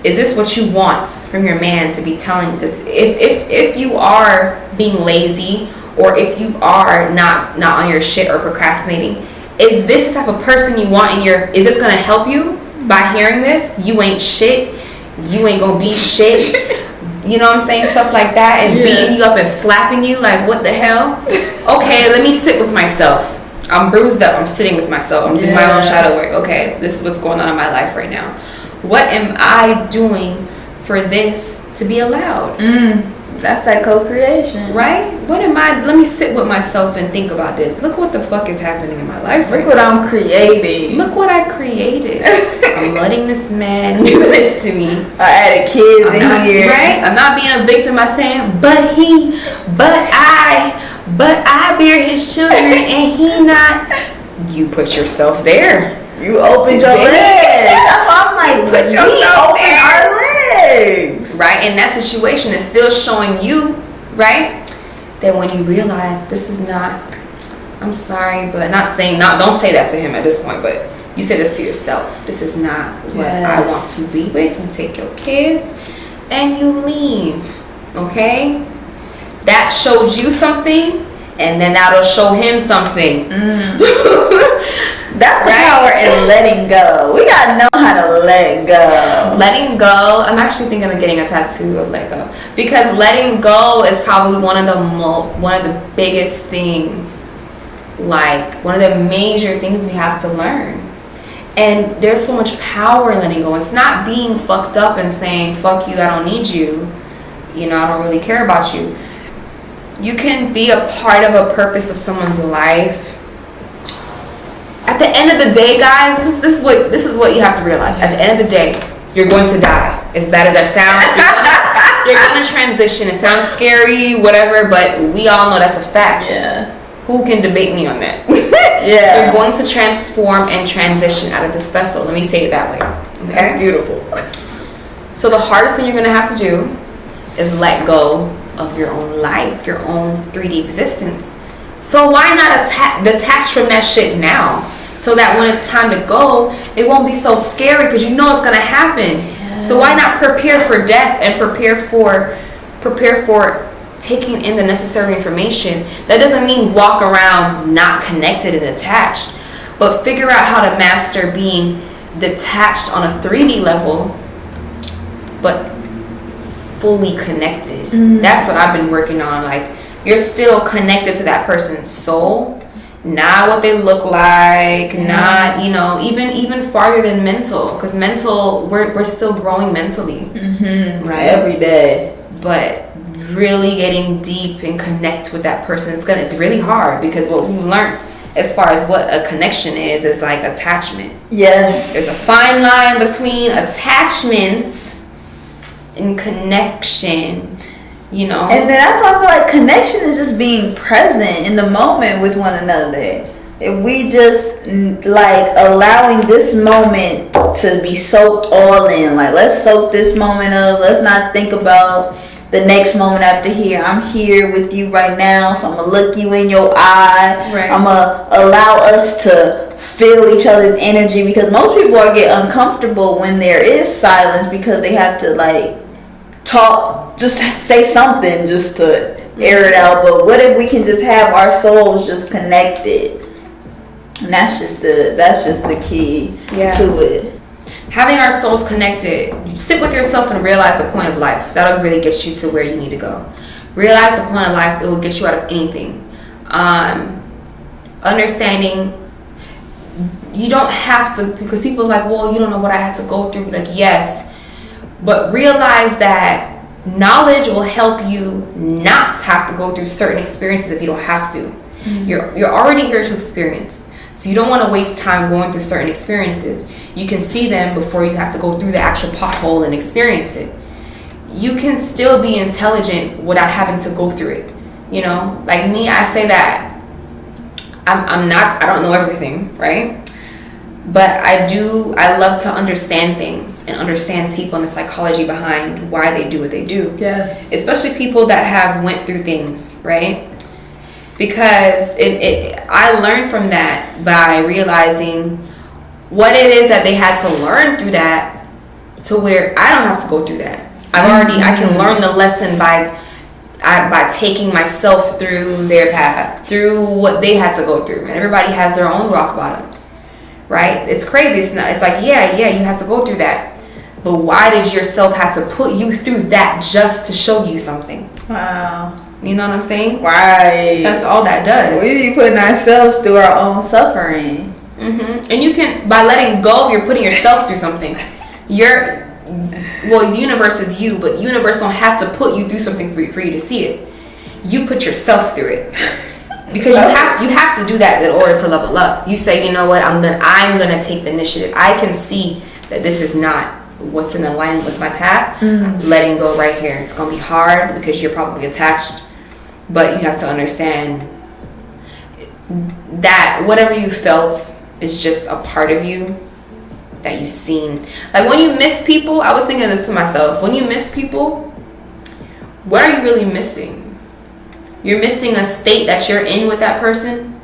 Is this what you want from your man to be telling you? If you are being lazy, or if you are not on your shit or procrastinating, is this the type of person you want in your, is this gonna help you by hearing this? You ain't shit, you ain't gonna be shit, you know what I'm saying? Stuff like that, and beating you up and slapping you, like what the hell? Okay, let me sit with myself. I'm bruised up, I'm sitting with myself, I'm doing my own shadow work. Okay, this is what's going on in my life right now. What am I doing for this to be allowed? That's that co-creation. Right? What am I, let me sit with myself and think about this. Look what the fuck is happening in my life. Look what I'm creating. Look what I created. I'm letting this man do this to me. I added kids in here. Right? I'm not being a victim by saying, but I bear his children and he not. You put yourself there. You opened your legs. That's why I'm like, we open our legs. Right? And that situation is still showing you, right? That when you realize this is not, I'm sorry, but don't say that to him at this point, but you say this to yourself. This is not what I want to be with. You take your kids and you leave. Okay? That showed you something, and then that'll show him something. That's the power in letting go. We gotta know how to let go. Letting go. I'm actually thinking of getting a tattoo of let go, because letting go is probably one of the biggest things, like one of the major things we have to learn. And there's so much power in letting go. It's not being fucked up and saying fuck you, I don't need you. You know, I don't really care about you. You can be a part of a purpose of someone's life. At the end of the day, guys, this is what you have to realize. At the end of the day, you're going to die. As bad as that sounds, you're gonna transition. It sounds scary, whatever, but we all know that's a fact. Yeah. Who can debate me on that? Yeah. You're going to transform and transition out of this vessel. Let me say it that way. Okay? That's beautiful. So the hardest thing you're gonna have to do is let go of your own life, your own 3D existence. So why not detach from that shit now? So that when it's time to go, it won't be so scary, because you know it's gonna happen. Yeah. So why not prepare for death and prepare for taking in the necessary information? That doesn't mean walk around not connected and attached, but figure out how to master being detached on a 3D level, but fully connected. That's what I've been working on. Like, you're still connected to that person's soul, not what they look like, not, you know, even farther than mental, because mental, we're still growing mentally, right? Every day. But really getting deep and connect with that person, it's really hard, because what we learned as far as what a connection is like attachment. Yes. There's a fine line between attachment and connection. You know, and then that's why I feel like connection is just being present in the moment with one another. If we just like allowing this moment to be soaked all in, like let's soak this moment up. Let's not think about the next moment after here. I'm here with you right now, so I'm gonna look you in your eye. Right. I'm gonna allow us to feel each other's energy, because most people get uncomfortable when there is silence, because they have to like talk, just say something just to air it out. But what if we can just have our souls just connected? And that's just the key to it. Having our souls connected, sit with yourself and realize the point of life. That'll really get you to where you need to go. Realize the point of life. It will get you out of anything. Understanding you don't have to, because people are like, well, you don't know what I had to go through. Like, yes, but realize that knowledge will help you not have to go through certain experiences if you don't have to. You're already here to experience, so you don't want to waste time going through certain experiences. You can see them before you have to go through the actual pothole and experience it. You can still be intelligent without having to go through it. You know, like me, I say that I don't know everything, right? But I love to understand things and understand people and the psychology behind why they do what they do. Yes. Especially people that have went through things, right? Because I learned from that by realizing what it is that they had to learn through that, to where I don't have to go through that. I can learn the lesson by taking myself through their path, through what they had to go through. And everybody has their own rock bottoms, right? It's crazy. It's like, yeah, you had to go through that. But why did yourself have to put you through that just to show you something? Wow. You know what I'm saying? Right. That's all that does. We be putting ourselves through our own suffering. Mm-hmm. And you can, by letting go, you're putting yourself through something. The universe is you, but the universe don't have to put you through something for you to see it. You put yourself through it. Because you have to do that in order to level up. You say, you know what, I'm gonna take the initiative. I can see that this is not what's in alignment with my path. I'm letting go right here. It's gonna be hard because you're probably attached, but you have to understand that whatever you felt is just a part of you that you've seen. Like when you miss people, I was thinking this to myself. When you miss people, what are you really missing? You're missing a state that you're in with that person?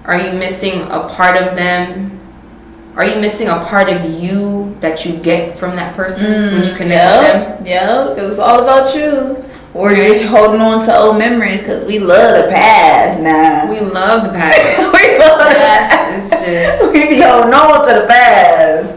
Are you missing a part of them? Are you missing a part of you that you get from that person when you connect with them? Yeah, because it's all about you. Or just holding on to old memories because we love the past now. We love the past. We love the past. It's just... We be holding on to the past.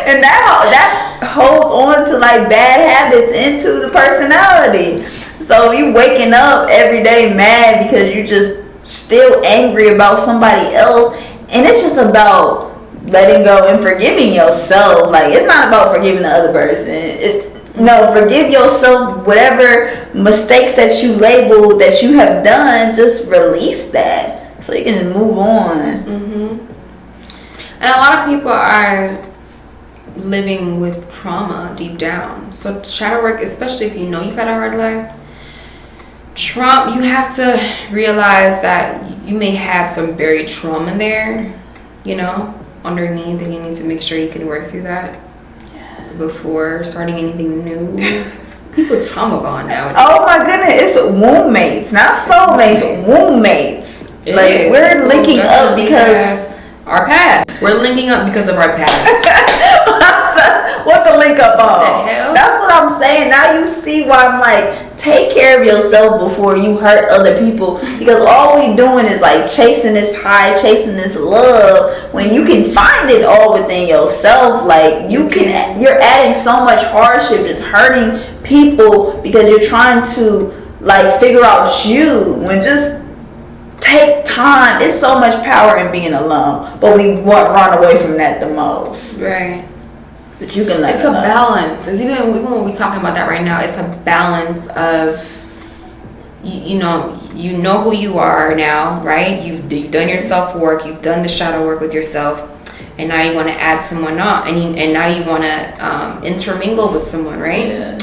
And that holds on to like bad habits into the personality. So you waking up every day mad because you're just still angry about somebody else. And it's just about letting go and forgiving yourself. Like, it's not about forgiving the other person. No, forgive yourself. Whatever mistakes that you labeled that you have done, just release that so you can move on. And a lot of people are living with trauma deep down. So shadow work, especially if you know you've had a hard life, you have to realize that you may have some buried trauma there, underneath, and you need to make sure you can work through that before starting anything new. People trauma bond nowadays. Oh my goodness, it's womb mates, not soulmates, womb mates. Like, we're linking up because our past. We're linking up because of our past. What the link up on? What the hell? That's what I'm saying. Now you see why I'm like, take care of yourself before you hurt other people. Because all we doing is like chasing this high, chasing this love. When you can find it all within yourself, like you're adding so much hardship. It's hurting people because you're trying to like figure out you. When just take time. It's so much power in being alone, but we run away from that the most. Right. But you can let it's a balance. It's even when we're talking about that right now, it's a balance of you know who you are now, right? You've done your self-work, you've done the shadow work with yourself, and now you want to add someone on, and now you want to intermingle with someone, right? Yeah.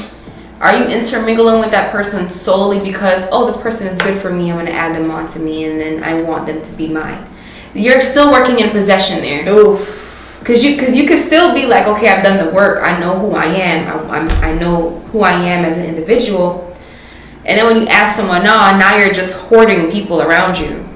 Are you intermingling with that person solely because, oh, this person is good for me, I'm going to add them on to me, and then I want them to be mine? You're still working in possession there. Oof. Because you could still be like, okay, I've done the work. I know who I am. I know who I am as an individual. And then when you ask someone on, now you're just hoarding people around you.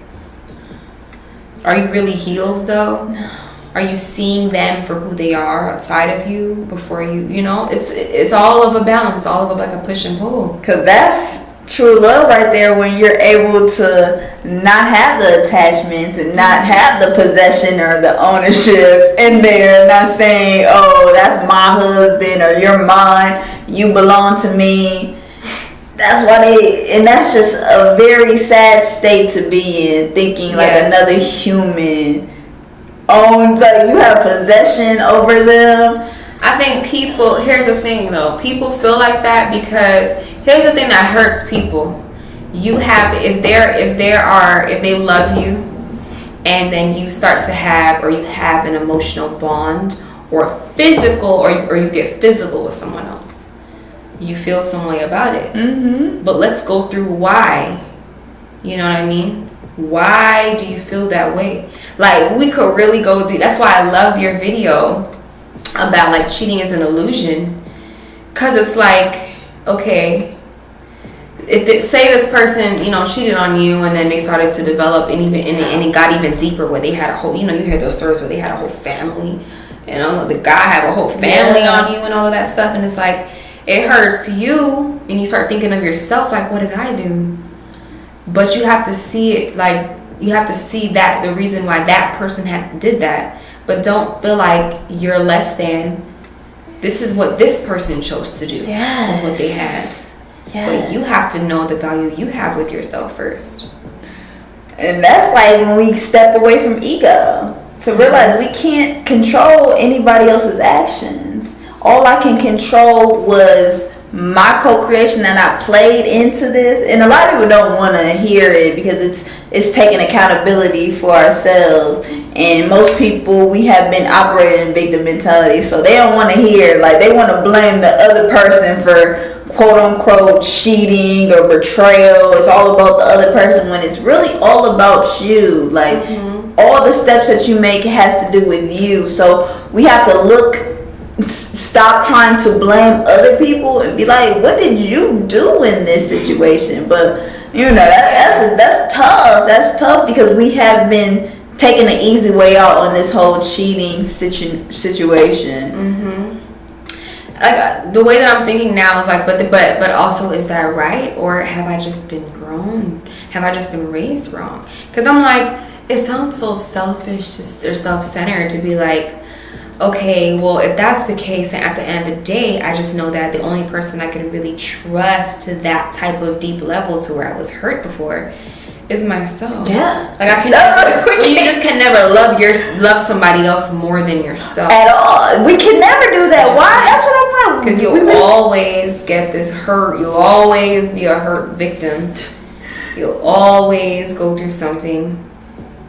Are you really healed, though? No. Are you seeing them for who they are outside of you before it's all of a balance. It's all of like a push and pull. Because that's true love right there, when you're able to not have the attachments and not have the possession or the ownership in there. Not saying, oh, that's my husband or you're mine, you belong to me. That's why and that's just a very sad state to be in, thinking like another human owns, like you have possession over them. I think here's the thing though, people feel like that because here's the thing that hurts people. You have, if they love you, and then you start to have, or you have an emotional bond, or physical, or you get physical with someone else, you feel some way about it. Mm-hmm. But let's go through why. You know what I mean? Why do you feel that way? Like, we could really go deep. That's why I loved your video about like cheating is an illusion, because it's like, okay, say this person, you know, cheated on you, and then they started to develop, and it got even deeper, where they had a whole, you know, you hear those stories where they had a whole family, you know, the guy had a whole family on you and all of that stuff, and it's like, it hurts you, and you start thinking of yourself like, what did I do? But you have to see it, like, you have to see that the reason why that person did that, but don't feel like you're less than. This is what this person chose to do. Yeah, with what they had. Yeah. But you have to know the value you have with yourself first. And that's like when we step away from ego to realize we can't control anybody else's actions. All I can control was my co-creation that I played into this. And a lot of people don't want to hear it because it's taking accountability for ourselves. And most people, we have been operating in victim mentality, so they don't want to hear, like, they want to blame the other person for quote unquote cheating or betrayal. It's all about the other person when it's really all about you. Like, all the steps that you make has to do with you. So we have to stop trying to blame other people and be like, what did you do in this situation? But you know, that's tough. That's tough because we have been taking the easy way out on this whole cheating situation. The way that I'm thinking now is like, but also, is that right? Or have I just been grown? Have I just been raised wrong? Because I'm like, it sounds so selfish or self-centered to be like, okay, well, if that's the case, and at the end of the day, I just know that the only person I can really trust to that type of deep level, to where I was hurt before, is myself. Yeah. Like, I can you just can never love somebody else more than yourself. At all. We can never do that. Why? That's what I'm like. Because you'll always get this hurt. You'll always be a hurt victim. You'll always go through something.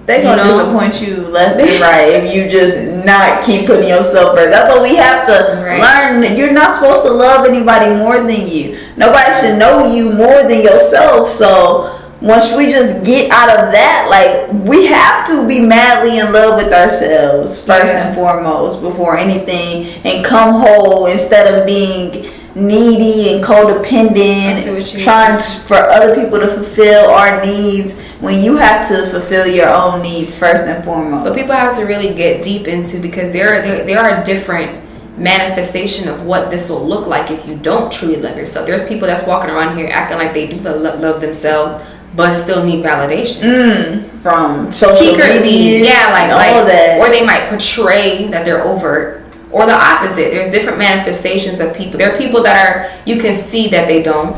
They're going to disappoint you left and right if you just not keep putting yourself first. That's what we have to learn. You're not supposed to love anybody more than you. Nobody should know you more than yourself. So once we just get out of that, like, we have to be madly in love with ourselves first and foremost before anything, and come whole instead of being needy and codependent, trying for other people to fulfill our needs when you have to fulfill your own needs first and foremost. But people have to really get deep into, because there are different manifestation of what this will look like if you don't truly love yourself. There's people that's walking around here acting like they do love themselves, but still need validation from social media, like all that. Or they might portray that they're overt, or the opposite. There's different manifestations of people. There are people that are, you can see that they don't.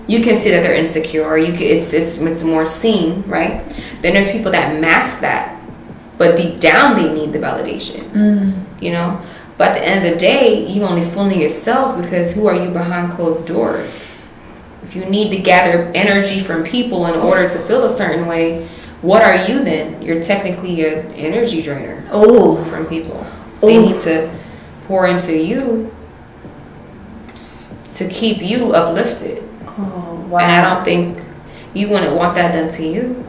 You can see that they're insecure. It's more seen, right? Then there's people that mask that, but deep down they need the validation. You know. But at the end of the day, you only fooling yourself, because who are you behind closed doors? If you need to gather energy from people in order to feel a certain way, what are you then? You're technically an energy drainer from people. They need to pour into you to keep you uplifted. And I don't think you wouldn't want that done to you.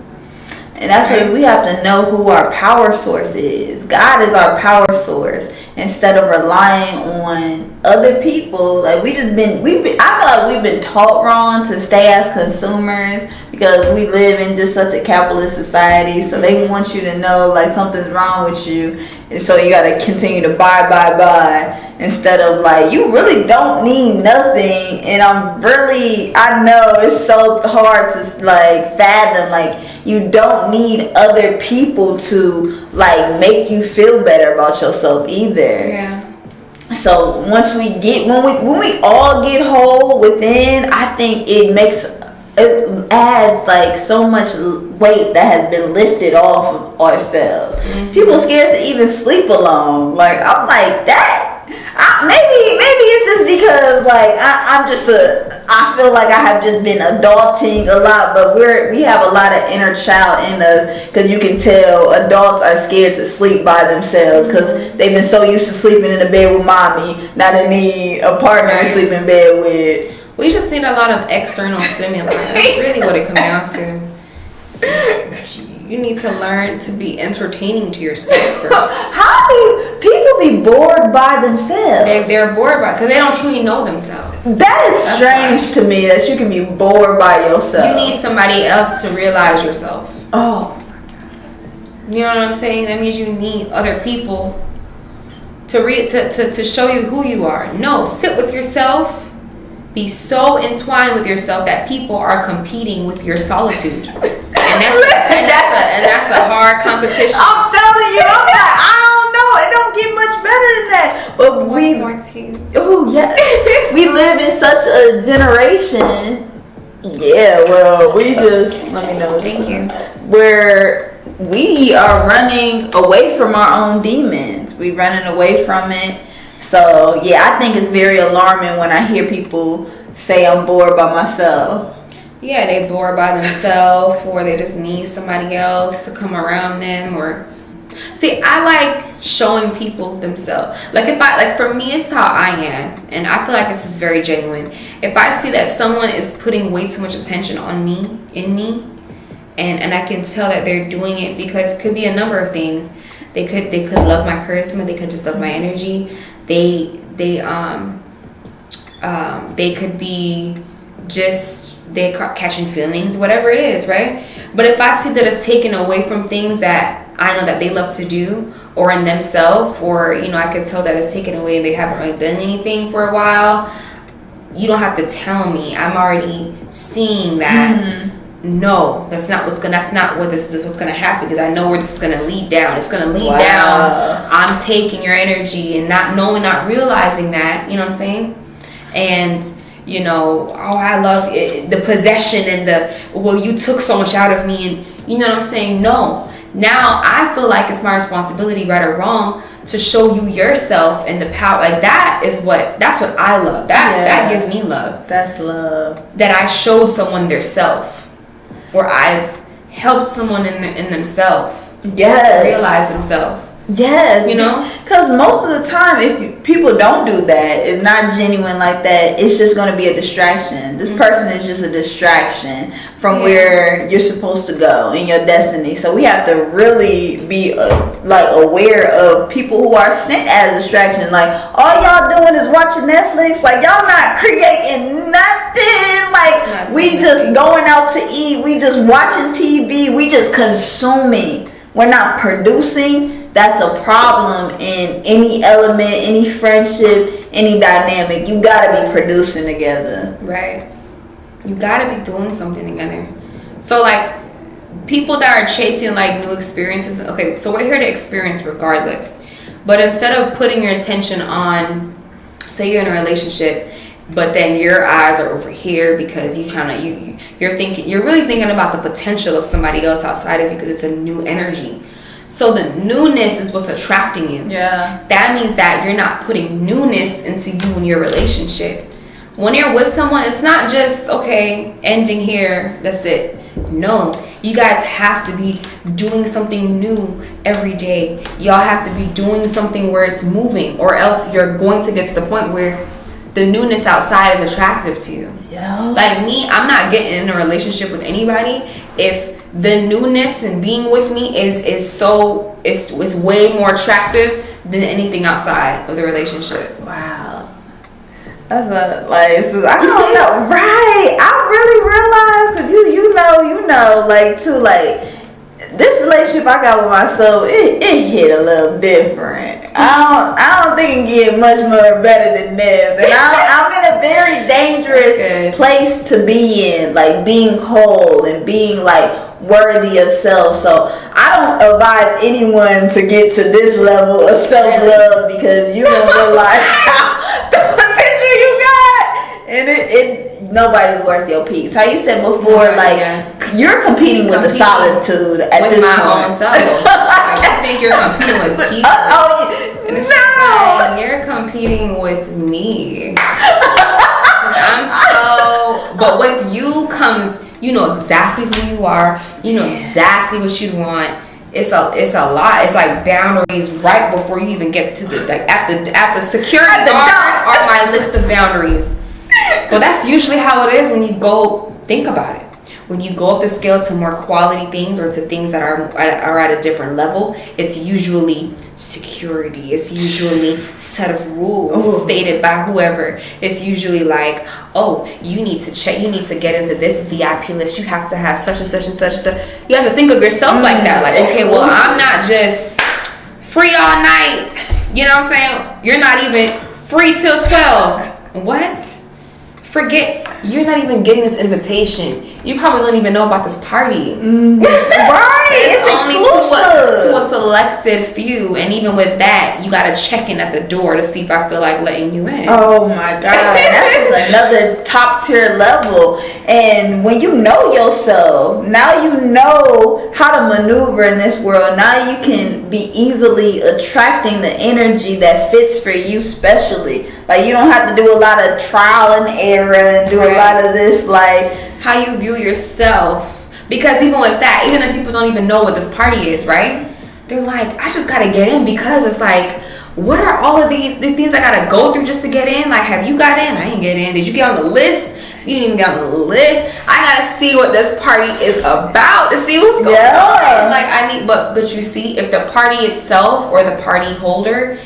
And that's why we have to know who our power source is. God is our power source. Instead of relying on other people, like I feel like we've been taught wrong to stay as consumers, because we live in just such a capitalist society. So they want you to know like something's wrong with you, and so you got to continue to buy instead of like, you really don't need nothing. And I know it's so hard to like fathom, like, you don't need other people to like make you feel better about yourself either. Yeah. So once when we all get whole within, I think it adds like so much weight that has been lifted off of ourselves. People scared to even sleep alone. Like, I'm like, that maybe it's just because like I feel like I have just been adulting a lot, but we have a lot of inner child in us, because you can tell adults are scared to sleep by themselves because they've been so used to sleeping in the bed with mommy. Now they need a partner to sleep in bed with. We just need a lot of external stimuli. That's really what it comes down to. You need to learn to be entertaining to yourself first. How do people be bored by themselves? They're bored by because they don't truly know themselves. That's strange to me that you can be bored by yourself. You need somebody else to realize yourself. Oh. You know what I'm saying? That means you need other people to show you who you are. No, sit with yourself. Be so entwined with yourself that people are competing with your solitude. And that's a hard competition. I'm telling you, I don't know. It don't get much better than that. But oh yeah, we live in such a generation. Yeah, well, we just let me know. Thank you. Where we are running away from our own demons. We're running away from it. So yeah, I think it's very alarming when I hear people say I'm bored by myself. Yeah, they bored by themselves, or they just need somebody else to come around them. Or see, I like showing people themselves. For me, it's how I am, and I feel like this is very genuine. If I see that someone is putting way too much attention on me, in me, and I can tell that they're doing it because it could be a number of things. They could love my charisma. They could just love my energy. They could be just catching feelings, whatever it is, right? But if I see that it's taken away from things that I know that they love to do, or in themselves, or I could tell that it's taken away and they haven't really done anything for a while, you don't have to tell me. I'm already seeing that. Mm-hmm. No, that's not what's gonna happen, because I know where this is gonna lead down. It's gonna lead down. I'm taking your energy and not realizing that, you know what I'm saying? And I love it, the possession and you took so much out of me, and you know what I'm saying? No. Now I feel like it's my responsibility, right or wrong, to show you yourself and the power. Like that's what I love. That gives me love. That's love. That I showed someone their self. Or I've helped someone in themselves. Yes. To realize themselves. Yes. Because most of the time, if people don't do that, it's not genuine like that, it's just going to be a distraction. This person is just a distraction from where you're supposed to go in your destiny. So we have to really be aware of people who are sent as distractions. Like, all y'all doing is watching Netflix. Like, y'all not creating nothing. Like, we just going out to eat. We just watching TV. We just consuming. We're not producing. That's a problem in any element, any friendship, any dynamic. You gotta be producing together. Right. You gotta be doing something together. So people that are chasing new experiences, okay, so we're here to experience regardless. But instead of putting your attention on, say you're in a relationship, but then your eyes are over here because you're really thinking about the potential of somebody else outside of you because it's a new energy. So the newness is what's attracting you. Yeah. That means that you're not putting newness into you and your relationship. When you're with someone, it's not just, okay, ending here, that's it. No, you guys have to be doing something new every day. Y'all have to be doing something where it's moving, or else you're going to get to the point where the newness outside is attractive to you. Yeah. Like me, I'm not getting in a relationship with anybody if the newness and being with me is way more attractive than anything outside of the relationship. Wow. That's I don't know, right? I really realized, this relationship I got with myself, it hit a little different. I don't think it can get much more better than this. And I'm in a very dangerous place to be in, being whole and being worthy of self. So I don't advise anyone to get to this level of self-love, because you don't realize the potential you got, and nobody's worth your peace. How you said before, you're competing with the solitude at with this my point. own self. I think you're competing with people. No, you're competing with me. But with you comes, you know exactly who you are. You know exactly what you want. It's a lot. It's like boundaries right before you even get to at the security guard are my list of boundaries. But that's usually how it is when you go think about it. when you go up the scale to more quality things or to things that are at a different level, it's usually security. It's usually set of rules stated by whoever. It's usually like, oh, you need to get into this VIP list. You have to have such and such and such and such. You have to think of yourself like that. Like, okay, well, I'm not just free all night. You know what I'm saying? You're not even free till 12. What? Forget, you're not even getting this invitation. You probably don't even know about this party. Right, it's only to a selected few, and even with that, you gotta check in at the door to see if I feel like letting you in. Oh my God, that's just another top tier level. And when you know yourself, now you know how to maneuver in this world. Now you can be easily attracting the energy that fits for you, specially. Like, you don't have to do a lot of trial and error and do a lot of this, like, how you view yourself. Because even with that, even if people don't even know what this party is, right? They're like, I just gotta get in, because it's like, what are all of the things I gotta go through just to get in? Like, have you got in? I ain't get in. Did you get on the list? You didn't even get on the list. I gotta see what this party is about to see what's going on. Like, I need, but you see, if the party itself or the party holder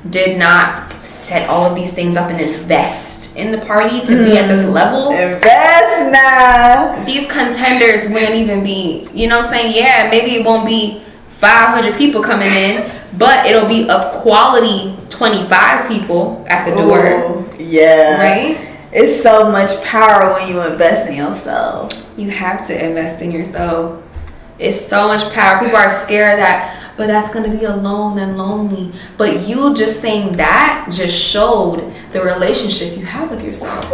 did not set all of these things up and invest in the party to be at this level, invest now. These contenders wouldn't even be, you know what I'm saying? Yeah, maybe it won't be 500 people coming in, but it'll be of quality 25 people at the door. Yeah. Right? It's so much power when you invest in yourself. You have to invest in yourself. It's so much power. People are scared that, but that's going to be alone and lonely. But you just saying that just showed the relationship you have with yourself.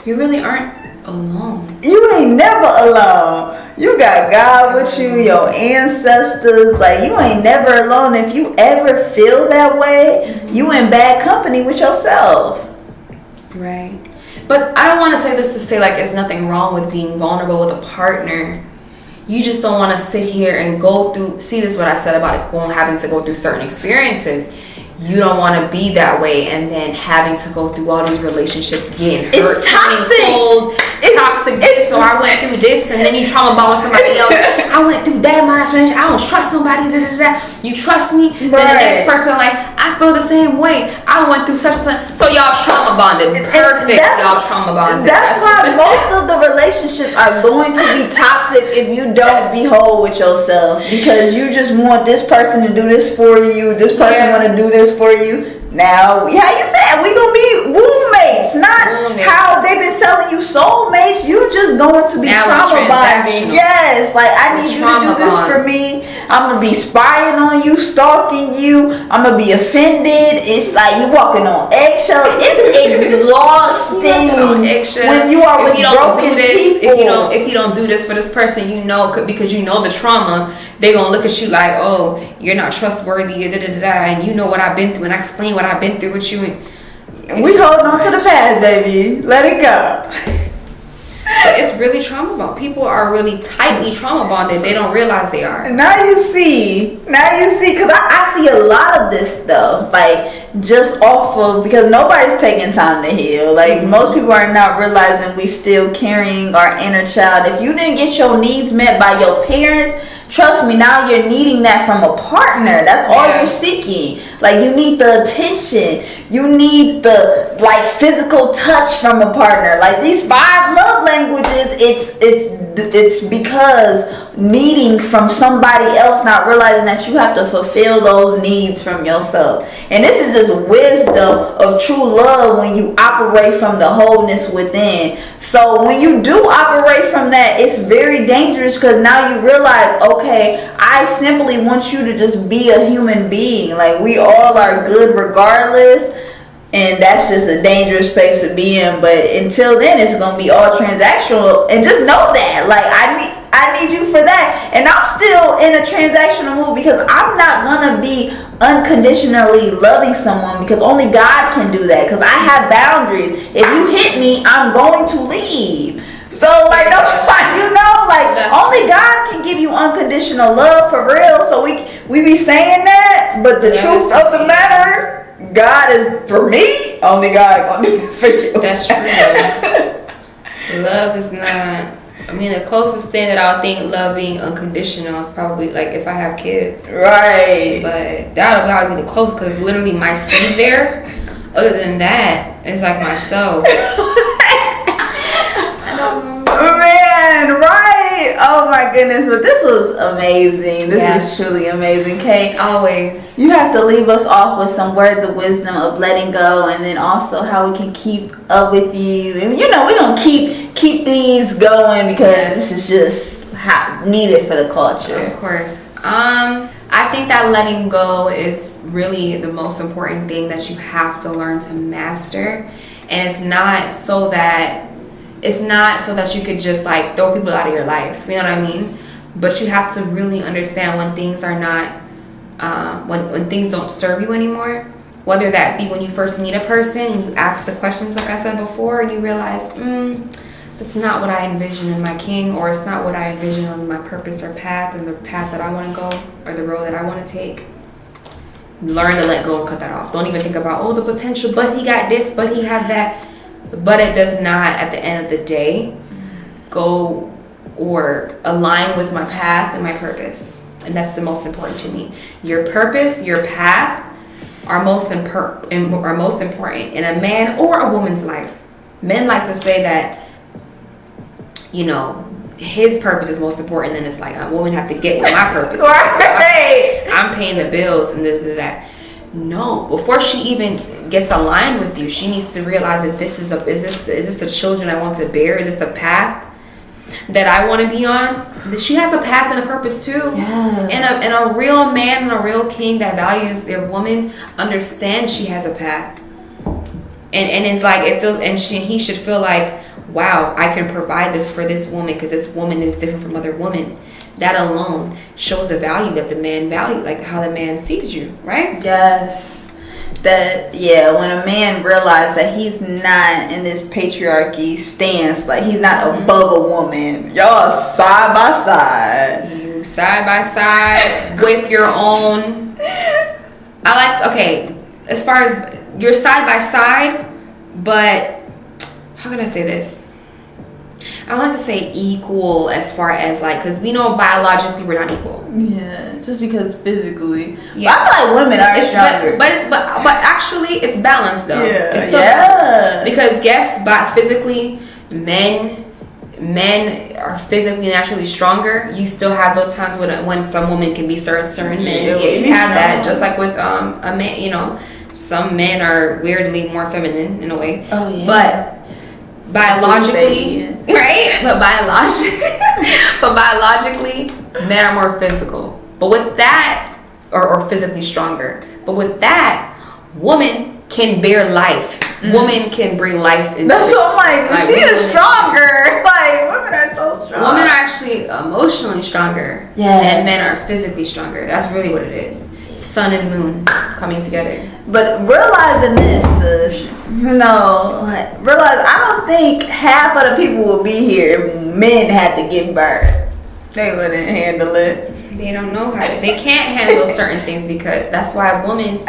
You really aren't alone. You ain't never alone. You got God with you, your ancestors. Like, you ain't never alone. If you ever feel that way, you in bad company with yourself. Right. But I don't want to say this to say like there's nothing wrong with being vulnerable with a partner. You just don't want to sit here and go through, see, this is what I said about it, having to go through certain experiences. You don't want to be that way, and then having to go through all these relationships, getting hurt, toxic. Cold, toxic this, or I went through this, and then you trauma bond with somebody else. I went through that, my last relationship, I don't trust nobody, da, da, da. You trust me? Right. Then the next person like, I feel the same way. I went through such and such. So y'all trauma bonded. Perfect. Y'all trauma bonded. That's why most of the relationships are going to be toxic if you don't be whole with yourself, because you just want this person to do this for you. This person want to do this for you. Now, how you said, we gonna be roommates, not how they've been telling you soulmates. You just going to be trauma bonding. Yes, like, I need you to do this for me. I'm gonna be spying on you, stalking you. I'm gonna be offended. It's like you walking on eggshells. It's exhausting when you are with broken people. If you don't do this for this person, you know, because you know the trauma, they're gonna look at you like, oh, you're not trustworthy, da, da, da, da, and you know what I've been through, and I explain what I've been through with you. And we holding on to the past, baby. Let it go. But it's really trauma bonded. People are really tightly trauma bonded. They don't realize they are. Now you see, because I see a lot of this stuff, like, just off of, because nobody's taking time to heal. Like, most people are not realizing we still carrying our inner child. If you didn't get your needs met by your parents, trust me, now you're needing that from a partner. That's all you're seeking. Like, you need the attention. You need the, like, physical touch from a partner. Like, these 5 love languages, it's because needing from somebody else, not realizing that you have to fulfill those needs from yourself. And this is just wisdom of true love when you operate from the wholeness within. So when you do operate from that, it's very dangerous, because now you realize, okay, I simply want you to just be a human being. Like, we all are good regardless. And that's just a dangerous space to be in. But until then, it's going to be all transactional. And just know that. Like, I need you for that. And I'm still in a transactional mood, because I'm not going to be unconditionally loving someone, because only God can do that. Because I have boundaries. If you hit me, I'm going to leave. So, like, you know, like, only God can give you unconditional love for real. So we be saying that, but the truth of the matter, God is for me. Only God gonna do it for you. That's true. Love is not. I mean, the closest thing that I would think love being unconditional is probably like if I have kids. Right. But that would probably be the closest because it's literally my seed there. Other than that, it's like myself. Man, right. Oh my goodness. But this was amazing. This is truly amazing, Kay. Always. You have to leave us off with some words of wisdom of letting go, and then also how we can keep up with you. And we're gonna keep these going because this is just needed for the culture. Of course. I think that letting go is really the most important thing that you have to learn to master. And it's not so that you could just like throw people out of your life. You know what I mean? But you have to really understand when things are not, when things don't serve you anymore. Whether that be when you first meet a person and you ask the questions like I said before and you realize, that's not what I envision in my king, or it's not what I envision on my purpose or path and the path that I want to go or the road that I want to take. Learn to let go and cut that off. Don't even think about, the potential, but he got this, but he had that. But it does not, at the end of the day, go or align with my path and my purpose. And that's the most important to me. Your purpose, your path are most important in a man or a woman's life. Men like to say that, his purpose is most important, then it's like a woman have to get with my purpose. Right. I'm paying the bills and this and that. No, before she even gets aligned with you, she needs to realize that is this the children I want to bear? Is this the path that I want to be on? She has a path and a purpose too. Yes. And a real man and a real king that values their woman understands she has a path. And it's like he should feel like, wow, I can provide this for this woman because this woman is different from other women. That alone shows the value that the man like how the man sees you, right? Yes. When a man realizes that he's not in this patriarchy stance, like he's not above a woman, y'all side by side. You side by side with your own. As far as you're side by side, but how can I say this? I want to say equal as far as like, because we know biologically we're not equal. Yeah, just because physically. Yeah. But I feel like women are stronger. But actually it's balanced though. Yeah. It's still balanced. Because physically, men are physically naturally stronger. You still have those times when some women can be certain men. Yeah, you have that. Just like with a man, some men are weirdly more feminine in a way. Oh yeah. But biologically, right? But biologically, men are more physical. But with that, or physically stronger. But with that, woman can bear life. Woman can bring life into That's what I'm like she is stronger. Like women are so strong. Women are actually emotionally stronger. Yeah. And men are physically stronger. That's really what it is. Sun and moon coming together. But realizing this, realize I don't think half of the people will be here if men had to give birth. They wouldn't handle it. They don't know how to. They can't handle certain things because that's why women,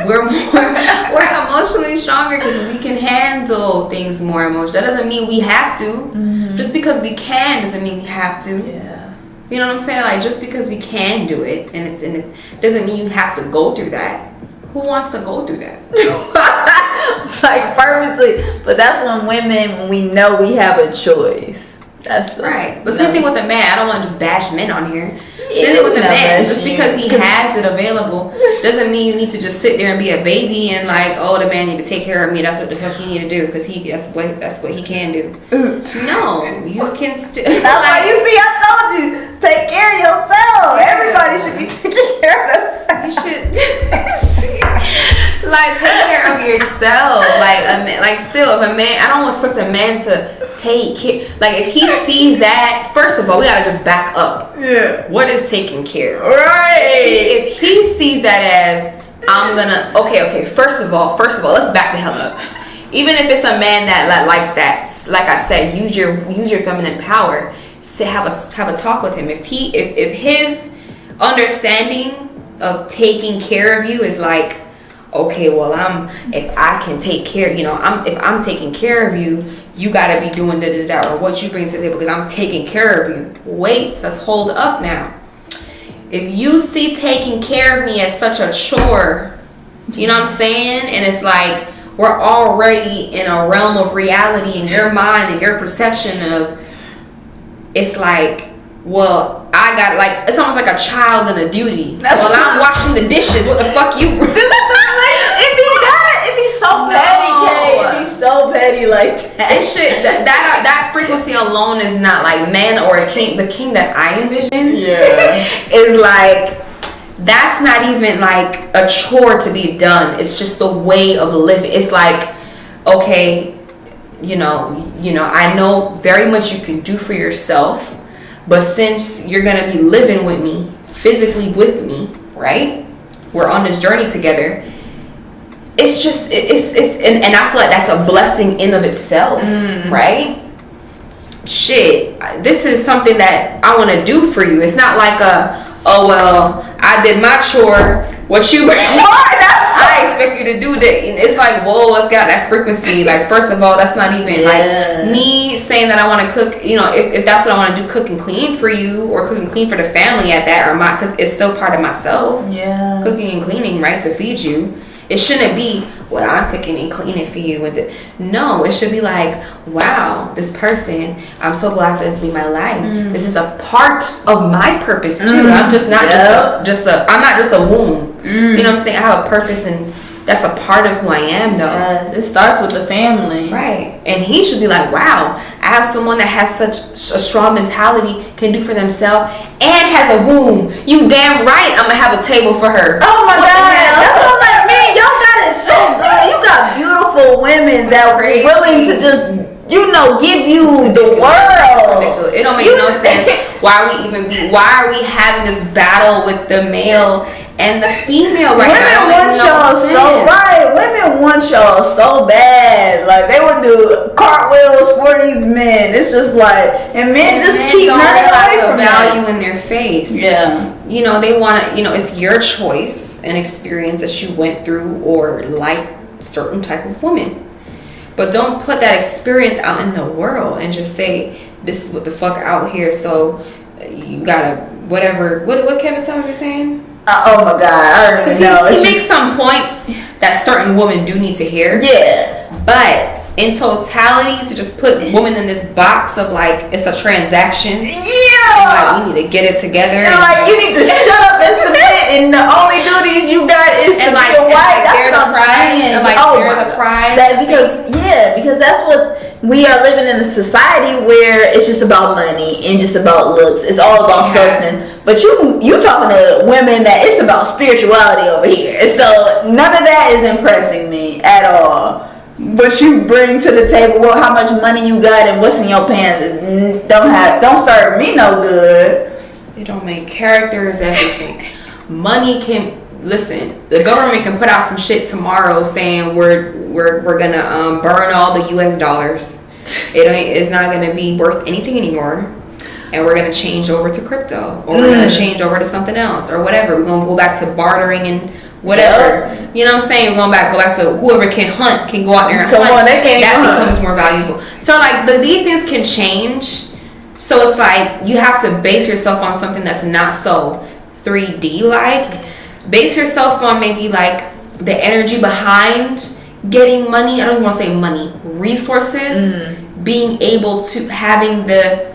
we're emotionally stronger because we can handle things more emotionally. That doesn't mean we have to. Mm-hmm. Just because we can doesn't mean we have to. Yeah. You know what I'm saying? Like just because we can do it and it doesn't mean you have to go through that. Who wants to go through that? Like perfectly. But that's when we know we have a choice. That's right. But same thing with a man. I don't want to just bash men on here. Same thing with a man. Just because he has it available doesn't mean you need to just sit there and be a baby and like, the man need to take care of me. That's what the fuck he need to do because that's what he can do. No, you can still. That's why you see, I told you, take care of yourself. Yeah. Everybody should be taking care of themselves. You should like take care of yourself. Still, if a man, I don't expect a man to take care. Like if he sees that, first of all, we gotta just back up. Yeah. What is taking care? Right. If he sees that as I'm gonna okay. First of all, let's back the hell up. Even if it's a man that likes that, like I said, use your feminine power. Have a talk with him. If his understanding of taking care of you is like, okay, well if I can take care, if I'm taking care of you, you gotta be doing da-da-da, or what you bring to the table because I'm taking care of you. Wait, let's hold up now. If you see taking care of me as such a chore, you know what I'm saying? And it's like, we're already in a realm of reality in your mind and your perception of, it's like, well, I got like, it's almost like a child and a duty. Well, I'm washing the dishes. What the fuck you? It'd be so petty, Kay. It'd be so petty like that. It should, that frequency alone is not like man or a king. The king that I envision is like, that's not even like a chore to be done. It's just the way of living. It's like, okay, you know, I know very much you can do for yourself, but since you're gonna be living with me, physically with me, right? We're on this journey together. It's just, and I feel like that's a blessing in of itself, right? Shit, this is something that I want to do for you. It's not like oh well, I did my chore. What you bring? I expect you to do that. It's like, whoa, let's get that frequency. Like, first of all, that's not even like me saying that I want to cook. You know, if that's what I want to do, cook and clean for you, or cook and clean for the family at that, or because it's still part of myself. Yeah, cooking and cleaning, right, to feed you. It shouldn't be, well, I'm cooking and cleaning for you. No, it should be like, wow, this person, I'm so glad for them to be my life. This is a part of my purpose too. I'm just not I'm not just a womb. You know what I'm saying? I have a purpose, and that's a part of who I am, though. Yes, it starts with the family. Right. And he should be like, wow, I have someone that has such a strong mentality, can do for themselves, and has a womb. You damn right I'm going to have a table for her. Oh my God. That's what I mean. Y'all got it so good. You got beautiful women that are willing to just, give you the world. It don't make no sense. Why are we having this battle with the male and the female right now? Women want y'all so bad. Like, they would do cartwheels for these men. It's just like, and men just keep don't realize the value in their face. Yeah. They want to, it's your choice and experience that you went through or like certain type of woman. But don't put that experience out in the world and just say, this is what the fuck out here, so you gotta, whatever. What Kevin Samuels was saying? Oh my God, I don't even know. He makes some points that certain women do need to hear. Yeah. But in totality, to just put women in this box of like, it's a transaction. Yeah. Like, we need to get it together. And like, you need to shut up and submit, and the only duties you got is to be a wife. They're the prize. And like, they're the prize. Because that's what we are living in, a society where it's just about money and just about looks. It's all about substance. But you talking to women that it's about spirituality over here. So none of that is impressing me at all. But you bring to the table, well, how much money you got and what's in your pants. Don't serve me no good. They don't make characters, everything. Money can, listen, the government can put out some shit tomorrow saying we're gonna burn all the US dollars. It's not gonna be worth anything anymore. And we're gonna change over to crypto, or we're gonna change over to something else, or whatever. We're gonna go back to bartering and whatever. Yep. You know what I'm saying? We're go back to whoever can hunt can go out there and hunt. That becomes more valuable. So like these things can change. So it's like you have to base yourself on something that's not so 3D like. Base yourself on maybe like the energy behind getting money. I don't want to say money, resources. Being able to having the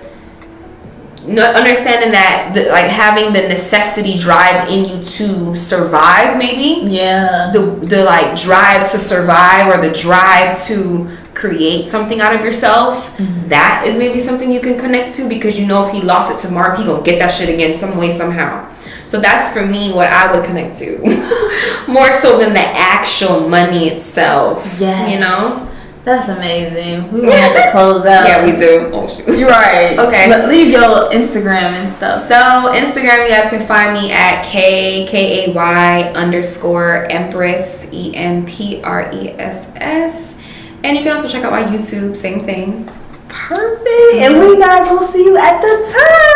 understanding that like having the necessity drive in you to survive, maybe the like drive to survive, or the drive to create something out of yourself. That is maybe something you can connect to, because if he lost it tomorrow, he gonna get that shit again some way, somehow. So that's for me what I would connect to more so than the actual money itself. That's amazing. We gonna have to close out. Yeah, we do. Oh, shoot. You're right. Okay. But leave your Instagram and stuff. So Instagram, you guys can find me at KKAY_Empress EMPRESS. And you can also check out my YouTube, same thing. Perfect. And we guys will see you at the top.